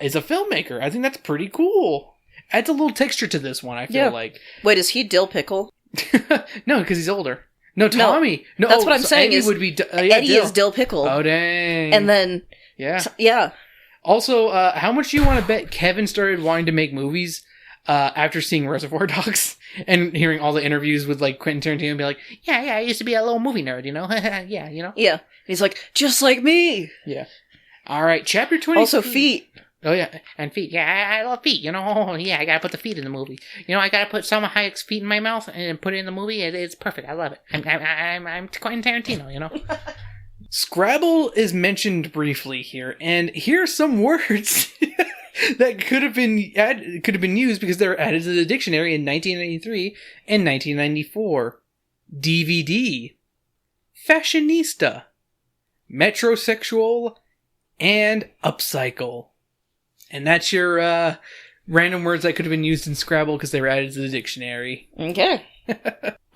is a filmmaker. I think that's pretty cool. Adds a little texture to this one, I feel like. Wait, is he Dill Pickle? No, because he's older. No, Tommy. No, that's what I'm saying. Eddie would be Eddie Dill. is Dill Pickle. Oh, dang. And then... Yeah. Also, how much do you want to bet Kevin started wanting to make movies after seeing Reservoir Dogs and hearing all the interviews with, like, Quentin Tarantino and be like, yeah, I used to be a little movie nerd, you know? Yeah, you know? Yeah. He's like, just like me! Yeah. All right, chapter 20. Also, feet. Oh, yeah, and feet. Yeah, I love feet, you know? Oh, yeah, I gotta put the feet in the movie. You know, I gotta put Salma Hayek's feet in my mouth and put it in the movie. It's perfect. I love it. I'm Quentin Tarantino, you know? Scrabble is mentioned briefly here, and here are some words that could have been used because they were added to the dictionary in 1993 and 1994. DVD, fashionista, metrosexual, and upcycle. And that's your random words that could have been used in Scrabble because they were added to the dictionary. Okay.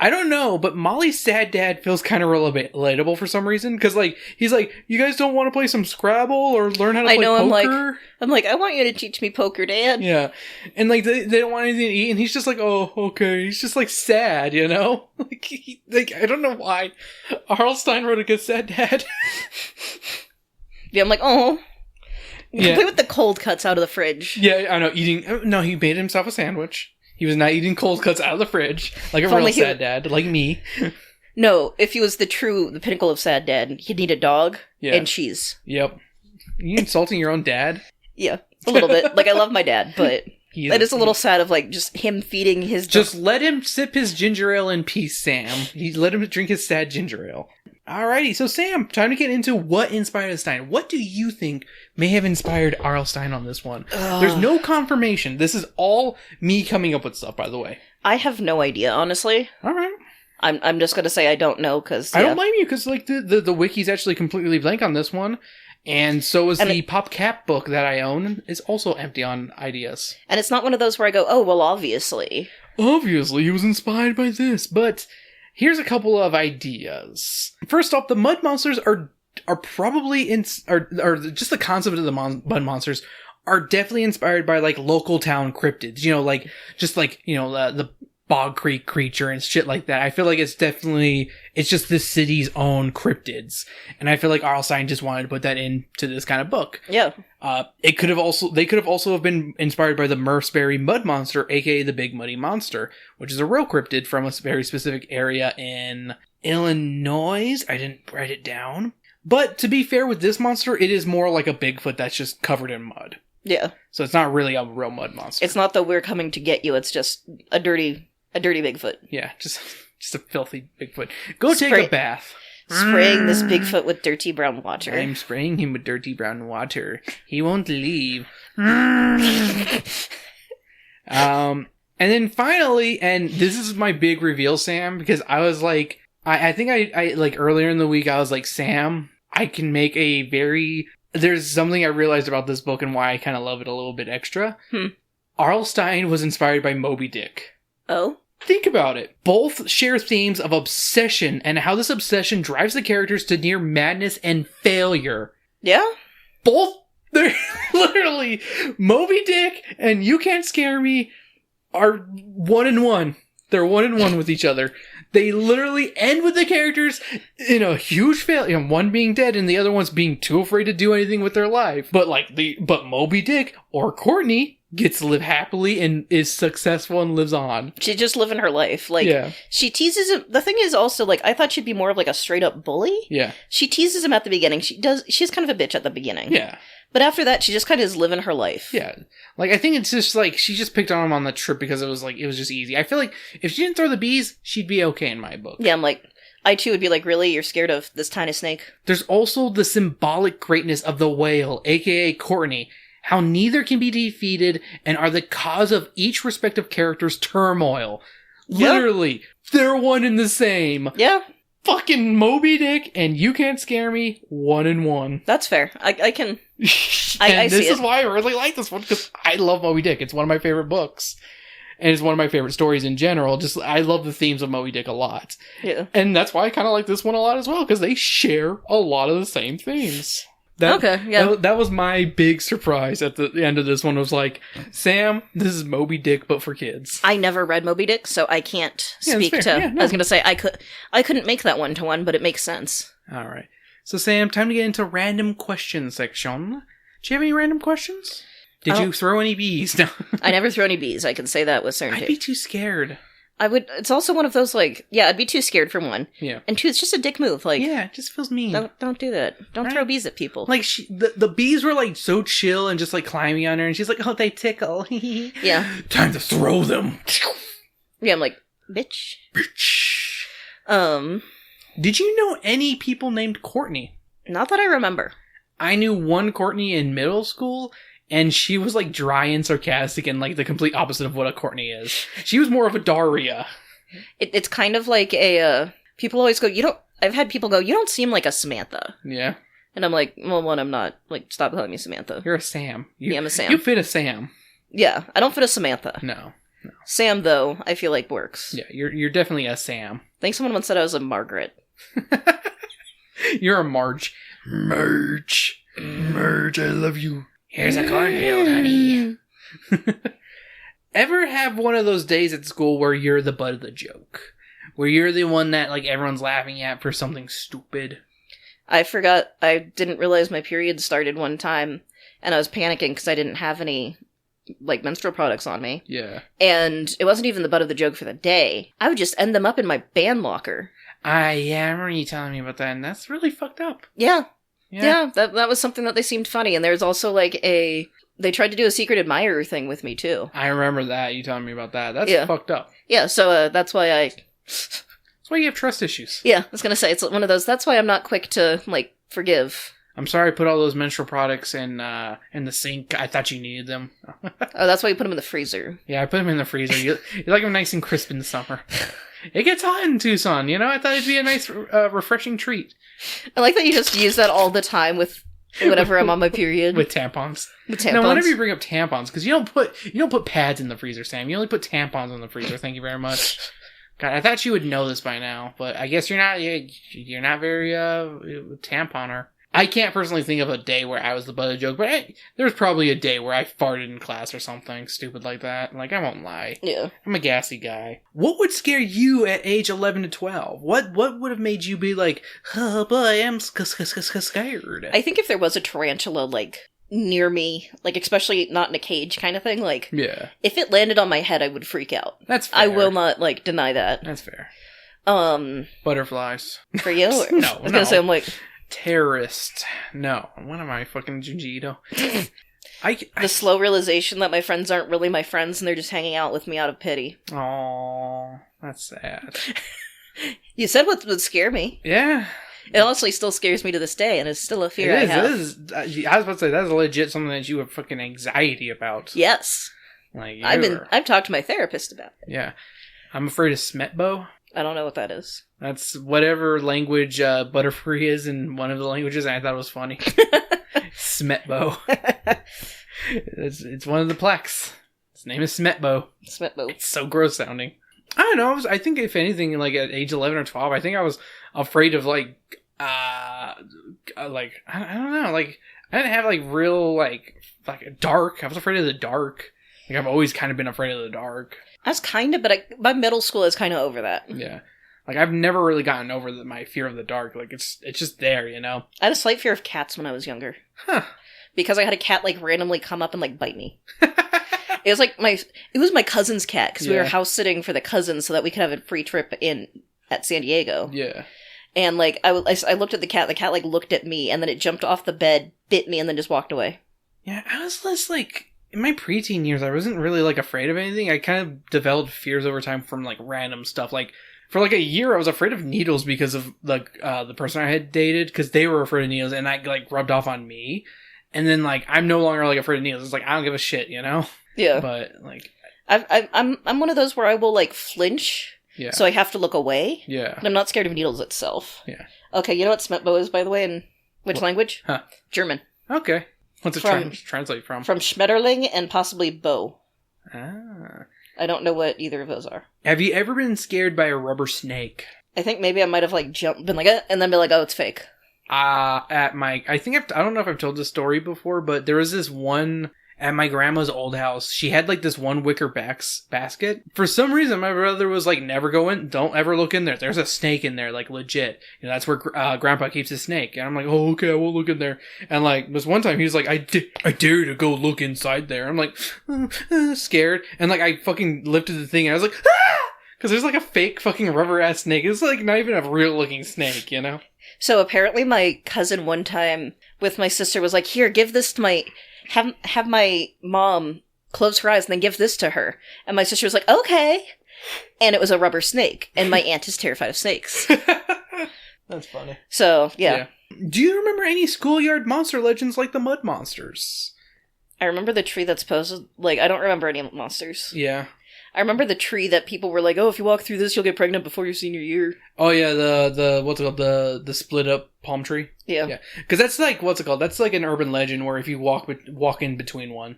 I don't know, but Molly's sad dad feels kind of relatable for some reason. Because, like, he's like, you guys don't want to play some Scrabble or learn how to play poker? I'm like, I want you to teach me poker, Dad. Yeah. And, like, they don't want anything to eat. And he's just like, oh, okay. He's just, like, sad, you know? Like, I don't know why. R.L. Stine wrote a good sad dad. Yeah, I'm like, oh. Yeah. Play with the cold cuts out of the fridge. Yeah, I know. No, he made himself a sandwich. He was not eating cold cuts out of the fridge. Like a real sad dad. Like me. No, if he was the pinnacle of sad dad, he'd need a dog and cheese. Yep. Are you insulting your own dad? Yeah, a little bit. Like, I love my dad, but that is a little sad of, like, just him feeding his... Just let him sip his ginger ale in peace, Sam. Let him drink his sad ginger ale. Alrighty, so Sam, time to get into what inspired Stein. What do you think may have inspired R.L. Stine on this one? There's no confirmation. This is all me coming up with stuff, by the way. I have no idea, honestly. Alright. I'm just gonna say I don't know, because... I don't blame you, because, like, the wiki's actually completely blank on this one. And so is the Pop Cap book that I own is also empty on ideas. And it's not one of those where I go, oh, well, obviously. Obviously, he was inspired by this, but... Here's a couple of ideas. First off, the mud monsters are probably just the concept of the mud monsters are definitely inspired by, like, local town cryptids. You know, like, just like, you know, the Bog Creek creature and shit like that. I feel like it's just the city's own cryptids. And I feel like R.L. Stine just wanted to put that into this kind of book. Yeah. They could have also been inspired by the Murphsbury Mud Monster, aka the Big Muddy Monster, which is a real cryptid from a very specific area in Illinois. I didn't write it down. But to be fair with this monster, it is more like a Bigfoot that's just covered in mud. Yeah. So it's not really a real mud monster. It's not that we're coming to get you, it's just a dirty Bigfoot. Yeah, just a filthy Bigfoot. Go take a bath. Spraying this Bigfoot with dirty brown water. I'm spraying him with dirty brown water. He won't leave. And then finally, and this is my big reveal, Sam, because I was like, I think I like earlier in the week, I was like, Sam, I can make a very, there's something I realized about this book and why I kind of love it a little bit extra. R.L. Stine was inspired by Moby Dick. Oh? Think about it. Both share themes of obsession and how this obsession drives the characters to near madness and failure. Yeah? Both, they're literally, Moby Dick and You Can't Scare Me are 1 in 1. They're 1 in 1 with each other. They literally end with the characters in a huge failure, one being dead and the other one's being too afraid to do anything with their life. But but Moby Dick or Courtney gets to live happily and is successful and lives on. She's just living her life. Like, yeah. She teases him. The thing is also, like, I thought she'd be more of like a straight up bully. Yeah. She teases him at the beginning. She's kind of a bitch at the beginning. Yeah. But after that, she just kind of is living her life. Yeah. Like, I think it's just, like, she just picked on him on the trip because it was just easy. I feel like if she didn't throw the bees, she'd be okay in my book. Yeah, I'm like, I too would be like, really? You're scared of this tiny snake? There's also the symbolic greatness of the whale, aka Courtney. How neither can be defeated and are the cause of each respective character's turmoil. Yeah. Literally, they're one and the same. Yeah. Fucking Moby Dick and You Can't Scare Me, 1 in 1. That's fair. I can... And this see is why I really like this one, because I love Moby Dick. It's one of my favorite books. And it's one of my favorite stories in general. Just, I love the themes of Moby Dick a lot. Yeah. And that's why I kind of like this one a lot as well, because they share a lot of the same themes. Okay, yeah. That was my big surprise at the end of this one. Was like, Sam, this is Moby Dick, but for kids. I never read Moby Dick, so I can't speak to... Yeah, no. I was going to say, I couldn't make that 1-to-1, but it makes sense. All right. So, Sam, time to get into random question section. Do you have any random questions? Did you throw any bees? No. I never throw any bees, I can say that with certainty. I'd be too scared. It's also one of those, like, yeah, I'd be too scared for 1. Yeah. And 2, it's just a dick move, like... Yeah, it just feels mean. Don't do that. Don't throw bees at people. Like, the bees were, like, so chill and just, like, climbing on her, and she's like, oh, they tickle. Yeah. Time to throw them. Yeah, I'm like, bitch. Bitch. Did you know any people named Courtney? Not that I remember. I knew one Courtney in middle school, and she was, like, dry and sarcastic and, like, the complete opposite of what a Courtney is. She was more of a Daria. It's kind of like a, people always go, I've had people go, you don't seem like a Samantha. Yeah. And I'm like, well, one, I'm not. Like, stop calling me Samantha. You're a Sam. I'm a Sam. You fit a Sam. Yeah, I don't fit a Samantha. No. Sam, though, I feel like works. Yeah, you're definitely a Sam. I think someone once said I was a Margaret. You're a Marge. Marge, I love you. Here's a cornfield, honey. Ever have one of those days at school where you're the butt of the joke? Where you're the one that, like, everyone's laughing at for something stupid? I forgot. I didn't realize my period started one time, and I was panicking because I didn't have any, like, menstrual products on me. Yeah. And it wasn't even the butt of the joke for the day. I would just end them up in my band locker. Yeah, I remember you telling me about that, and that's really fucked up. Yeah. Yeah, that was something that they seemed funny, and there's also, like, they tried to do a secret admirer thing with me, too. I remember that, you telling me about that. That's fucked up. Yeah, so that's why That's why you have trust issues. Yeah, I was gonna say, it's one of those, that's why I'm not quick to, like, forgive. I'm sorry I put all those menstrual products in the sink. I thought you needed them. Oh, that's why you put them in the freezer. Yeah, I put them in the freezer. You like them nice and crisp in the summer. It gets hot in Tucson, you know? I thought it'd be a nice, refreshing treat. I like that you just use that all the time with whenever I'm on my period. With tampons. With tampons. Now, whenever you bring up tampons, because you don't put pads in the freezer, Sam. You only put tampons in the freezer. Thank you very much. God, I thought you would know this by now, but I guess you're not very tamponer. I can't personally think of a day where I was the butt of the joke, but there was probably a day where I farted in class or something stupid like that. Like, I won't lie. Yeah. I'm a gassy guy. What would scare you at age 11 to 12? What would have made you be like, oh boy, I'm scared? I think if there was a tarantula, like, near me, like, especially not in a cage kind of thing, like, yeah, if it landed on my head, I would freak out. That's fair. I will not, like, deny that. That's fair. Butterflies. For you? Or, No, I was gonna say, I'm like... Terrorist. No. What am I, fucking Junji The slow realization that my friends aren't really my friends and they're just hanging out with me out of pity. Aww, that's sad. You said what would scare me. Yeah. It honestly still scares me to this day, and it's still a fear I have. I was about to say, that's legit something that you have fucking anxiety about. Yes. Like, I've talked to my therapist about it. Yeah. I'm afraid of Smetbo. I don't know what that is. That's whatever language Butterfree is in one of the languages, and I thought it was funny. Smetbo. It's one of the plaques. Its name is Smetbo. Smetbo. It's so gross sounding. I don't know. I think if anything, like at age 11 or 12, I think I was afraid of I don't know. Like, I didn't have like real like dark. I was afraid of the dark. Like, I've always kind of been afraid of the dark. I was kind of, but by middle school, I was kind of over that. Yeah. Like, I've never really gotten over my fear of the dark. Like, it's just there, you know? I had a slight fear of cats when I was younger. Huh. Because I had a cat, like, randomly come up and, like, bite me. It was, like, it was my cousin's cat, because we were house-sitting for the cousins so that we could have a free trip at San Diego. Yeah. And, like, I looked at the cat, like, looked at me, and then it jumped off the bed, bit me, and then just walked away. Yeah, I was less, like... In my preteen years, I wasn't really, like, afraid of anything. I kind of developed fears over time from, like, random stuff. Like, for, like, a year, I was afraid of needles because of, like, the person I had dated, because they were afraid of needles, and that, like, rubbed off on me. And then, like, I'm no longer, like, afraid of needles. It's like, I don't give a shit, you know? Yeah. But, like... I'm one of those where I will, like, flinch, so I have to look away. Yeah. But I'm not scared of needles itself. Yeah. Okay, you know what Smetbo is, by the way, and which language? Huh. German. Okay. What's it translate from? From Schmetterling and possibly bow. Ah. I don't know what either of those are. Have you ever been scared by a rubber snake? I think maybe I might have, like, been like, and then be like, oh, it's fake. I don't know if I've told this story before, but there was this one at my grandma's old house. She had like this one wicker basket. For some reason, my brother was like, never go in. Don't ever look in there. There's a snake in there, like legit. You know, that's where grandpa keeps his snake. And I'm like, oh, okay, I won't look in there. And like this one time he was like, I dare to go look inside there. I'm like, scared. And like I fucking lifted the thing and I was like, ah! Because there's like a fake fucking rubber ass snake. It's like not even a real looking snake, you know? So apparently my cousin one time with my sister was like, here, give this to my... Have my mom close her eyes and then give this to her. And my sister was like, okay. And it was a rubber snake. And my aunt is terrified of snakes. That's funny. So, yeah. Do you remember any schoolyard monster legends like the mud monsters? I remember the tree that's posted... Like, I don't remember any monsters. Yeah. I remember the tree that people were like, oh, if you walk through this, you'll get pregnant before your senior year. Oh, yeah, the what's it called? The split up palm tree? Yeah. Because that's like, what's it called? That's like an urban legend where if you walk in between one.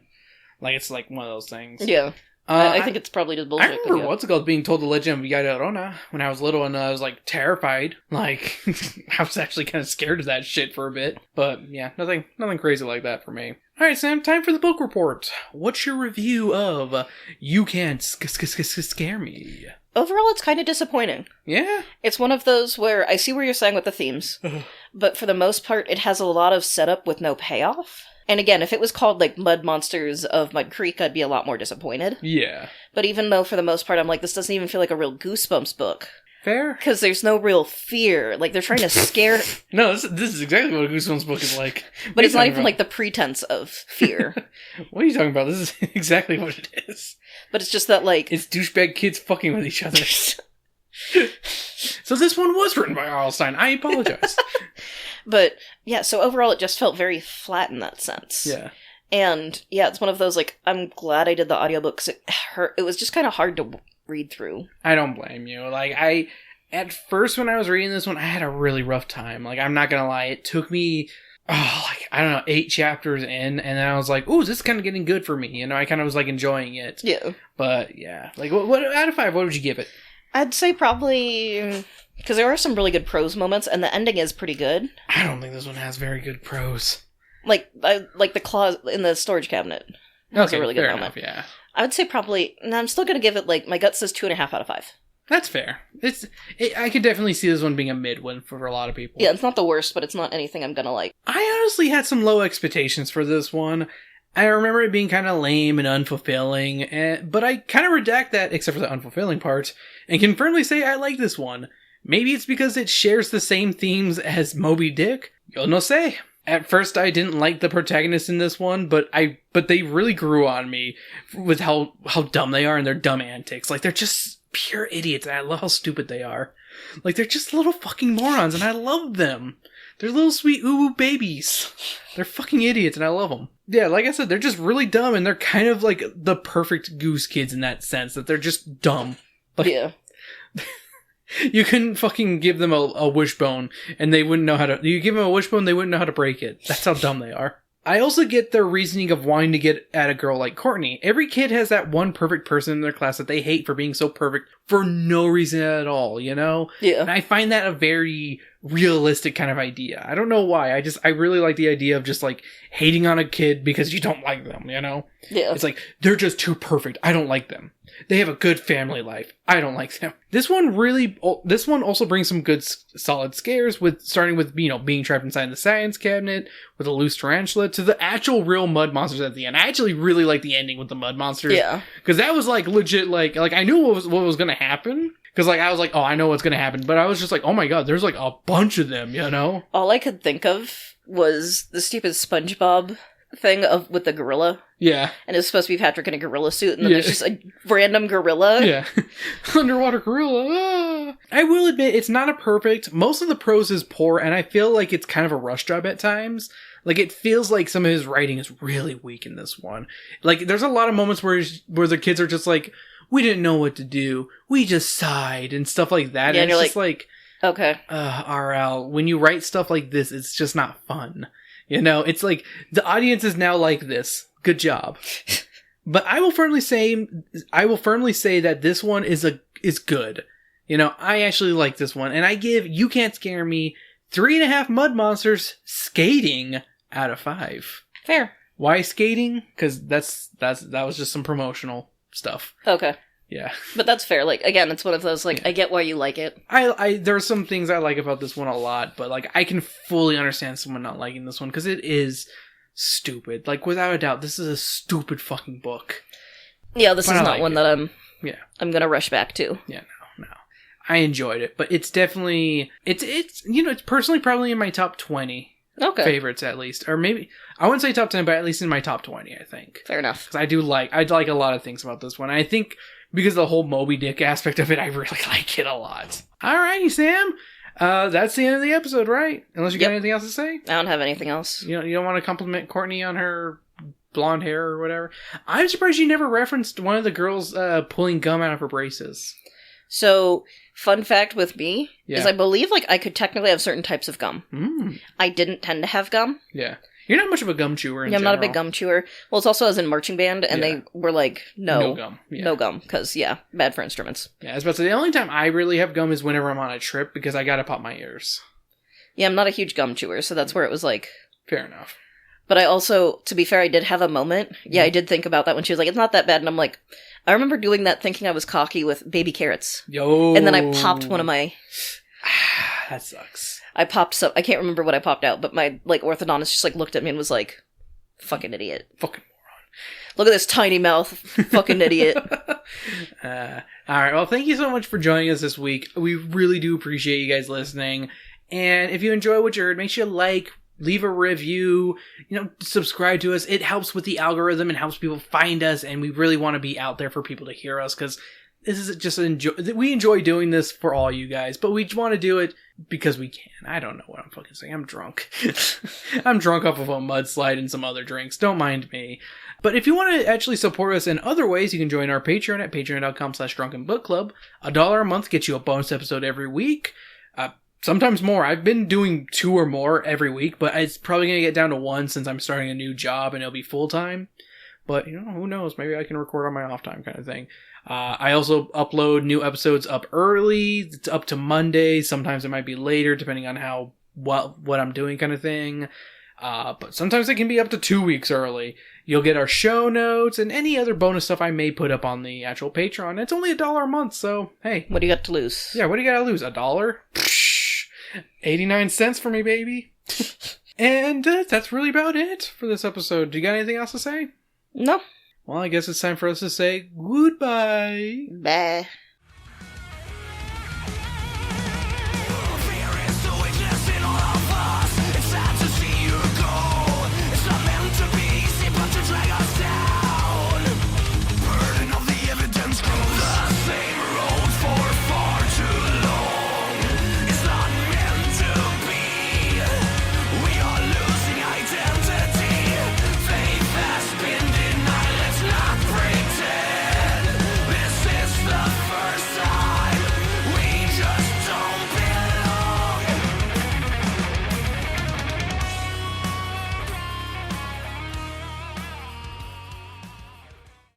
Like, it's like one of those things. Yeah. I think it's probably just bullshit. I remember what's it called being told the legend of Villa Llorona when I was little, and I was like terrified. Like, I was actually kind of scared of that shit for a bit. But yeah, nothing crazy like that for me. Alright, Sam, time for the book report. What's your review of You Can't Scare Me? Overall, it's kind of disappointing. Yeah? It's one of those where I see where you're saying with the themes, but for the most part, it has a lot of setup with no payoff. And again, if it was called, like, Mud Monsters of Mud Creek, I'd be a lot more disappointed. Yeah. But even though, for the most part, I'm like, this doesn't even feel like a real Goosebumps book. Fair. Because there's no real fear. Like, they're trying to scare... No, this is exactly what a Goosebumps book is like. But it's not even, like, the pretense of fear. What are you talking about? This is exactly what it is. But it's just that, like... It's douchebag kids fucking with each other. So this one was written by R.L. Stine. I apologize. But, yeah, so overall it just felt very flat in that sense. Yeah. And, yeah, it's one of those, like, I'm glad I did the audiobook because it was just kind of hard to read through. I don't blame you. Like, at first when I was reading this one, I had a really rough time. Like, I'm not gonna lie, it took me, 8 chapters in, and then I was like, ooh, this is kind of getting good for me. You know, I kind of was, like, enjoying it. Yeah. But, yeah. Like, what out of 5, what would you give it? I'd say probably... Because there are some really good prose moments, and the ending is pretty good. I don't think this one has very good prose. Like the clause in the storage cabinet. That's a really good moment. Enough, yeah. I would say probably... No, I'm still going to give it, like, my gut says 2.5 out of 5. That's fair. I could definitely see this one being a mid one for a lot of people. Yeah, it's not the worst, but it's not anything I'm going to like. I honestly had some low expectations for this one. I remember it being kind of lame and unfulfilling, but I kind of redact that, except for the unfulfilling part, and can firmly say I like this one. Maybe it's because it shares the same themes as Moby Dick. Yo no sé. At first, I didn't like the protagonists in this one, but they really grew on me with how dumb they are and their dumb antics. Like, they're just pure idiots, and I love how stupid they are. Like, they're just little fucking morons, and I love them. They're little sweet ooh babies. They're fucking idiots, and I love them. Yeah, like I said, they're just really dumb, and they're kind of like the perfect Goose kids in that sense, that they're just dumb. Like, Yeah. you couldn't fucking give them a wishbone, and they wouldn't know how to... You give them a wishbone, they wouldn't know how to break it. That's how dumb they are. I also get their reasoning of wanting to get at a girl like Courtney. Every kid has that one perfect person in their class that they hate for being so perfect for no reason at all, you know? Yeah. And I find that a very realistic kind of idea. I don't know why. I really like the idea of just like hating on a kid because you don't like them, you know? Yeah. It's like, they're just too perfect. I don't like them. They have a good family life. I don't like them. This one also brings some good solid scares, with starting with, you know, being trapped inside the science cabinet with a loose tarantula to the actual real mud monsters at the end. I actually really like the ending with the mud monsters. Yeah. Because that was like legit, like I knew what was going to happen. Because like I was like, oh, I know what's going to happen. But I was just like, oh my god, there's like a bunch of them, you know? All I could think of was the stupid SpongeBob thing with the gorilla. Yeah. And it was supposed to be Patrick in a gorilla suit, and then there's just a random gorilla. Yeah. Underwater gorilla. Ah. I will admit, it's not a perfect. Most of the prose is poor, and I feel like it's kind of a rush job at times. Like, it feels like some of his writing is really weak in this one. Like, there's a lot of moments where the kids are just like, we didn't know what to do. We just sighed, and stuff like that. Yeah, and you're it's just like, okay. RL, when you write stuff like this, it's just not fun. You know, it's like, the audience is now like this. Good job. But I will firmly say that this one is good. You know, I actually like this one, and I give You Can't Scare Me 3.5 mud monsters skating out of 5. Fair. Why skating? Because that was just some promotional stuff. Okay. Yeah. But that's fair. Like, again, it's one of those, like, yeah. I get why you like it. There are some things I like about this one a lot, but, like, I can fully understand someone not liking this one, because it is stupid. Like, without a doubt, this is a stupid fucking book. Yeah, this is not one that I'm gonna rush back to. Yeah, no. I enjoyed it, but it's definitely, it's you know, it's personally probably in my top 20 favorites, at least. Or maybe, I wouldn't say top 10, but at least in my top 20, I think. Fair enough. Because I like a lot of things about this one. I think, because of the whole Moby Dick aspect of it, I really like it a lot. Alrighty, Sam. That's the end of the episode, right? Unless you got anything else to say? I don't have anything else. You don't want to compliment Courtney on her blonde hair or whatever? I'm surprised you never referenced one of the girls pulling gum out of her braces. So, fun fact with me is I believe like I could technically have certain types of gum. I didn't tend to have gum. Yeah. You're not much of a gum chewer in general. I'm not a big gum chewer. Well, it's also as in marching band, and they were like, no gum. Yeah. No gum, because, bad for instruments. Yeah, I was about to say, the only time I really have gum is whenever I'm on a trip, because I gotta pop my ears. Yeah, I'm not a huge gum chewer, so that's where it was like... Fair enough. But I also, to be fair, I did have a moment. Yeah, I did think about that when she was like, it's not that bad, and I'm like... I remember doing that thinking I was cocky with baby carrots. Yo! And then I popped one of my... That sucks. I popped some... I can't remember what I popped out, but my, like, orthodontist just, like, looked at me and was like... Fucking idiot. Fucking moron. Look at this tiny mouth. Fucking idiot. Alright, well, thank you so much for joining us this week. We really do appreciate you guys listening. And if you enjoy what you heard, make sure you like, leave a review, subscribe to us. It helps with the algorithm and helps people find us, and we really want to be out there for people to hear us, because this is just we enjoy doing this for all you guys, but we want to do it because we can. I don't know what I'm fucking saying. I'm drunk. I'm drunk off of a mudslide and some other drinks. Don't mind me. But if you want to actually support us in other ways, you can join our Patreon at patreon.com/Drunken Book Club. $1 a month gets you a bonus episode every week. Sometimes more. I've been doing 2 or more every week, but it's probably going to get down to 1 since I'm starting a new job and it'll be full-time. But, who knows? Maybe I can record on my off time kind of thing. I also upload new episodes up early. It's up to Monday. Sometimes it might be later, depending on what I'm doing kind of thing. But sometimes it can be up to 2 weeks early. You'll get our show notes and any other bonus stuff I may put up on the actual Patreon. It's only $1 a month, so hey. What do you got to lose? Yeah, what do you got to lose? $1? 89 cents for me, baby. And that's really about it for this episode. Do you got anything else to say? No. Well, I guess it's time for us to say goodbye. Bye.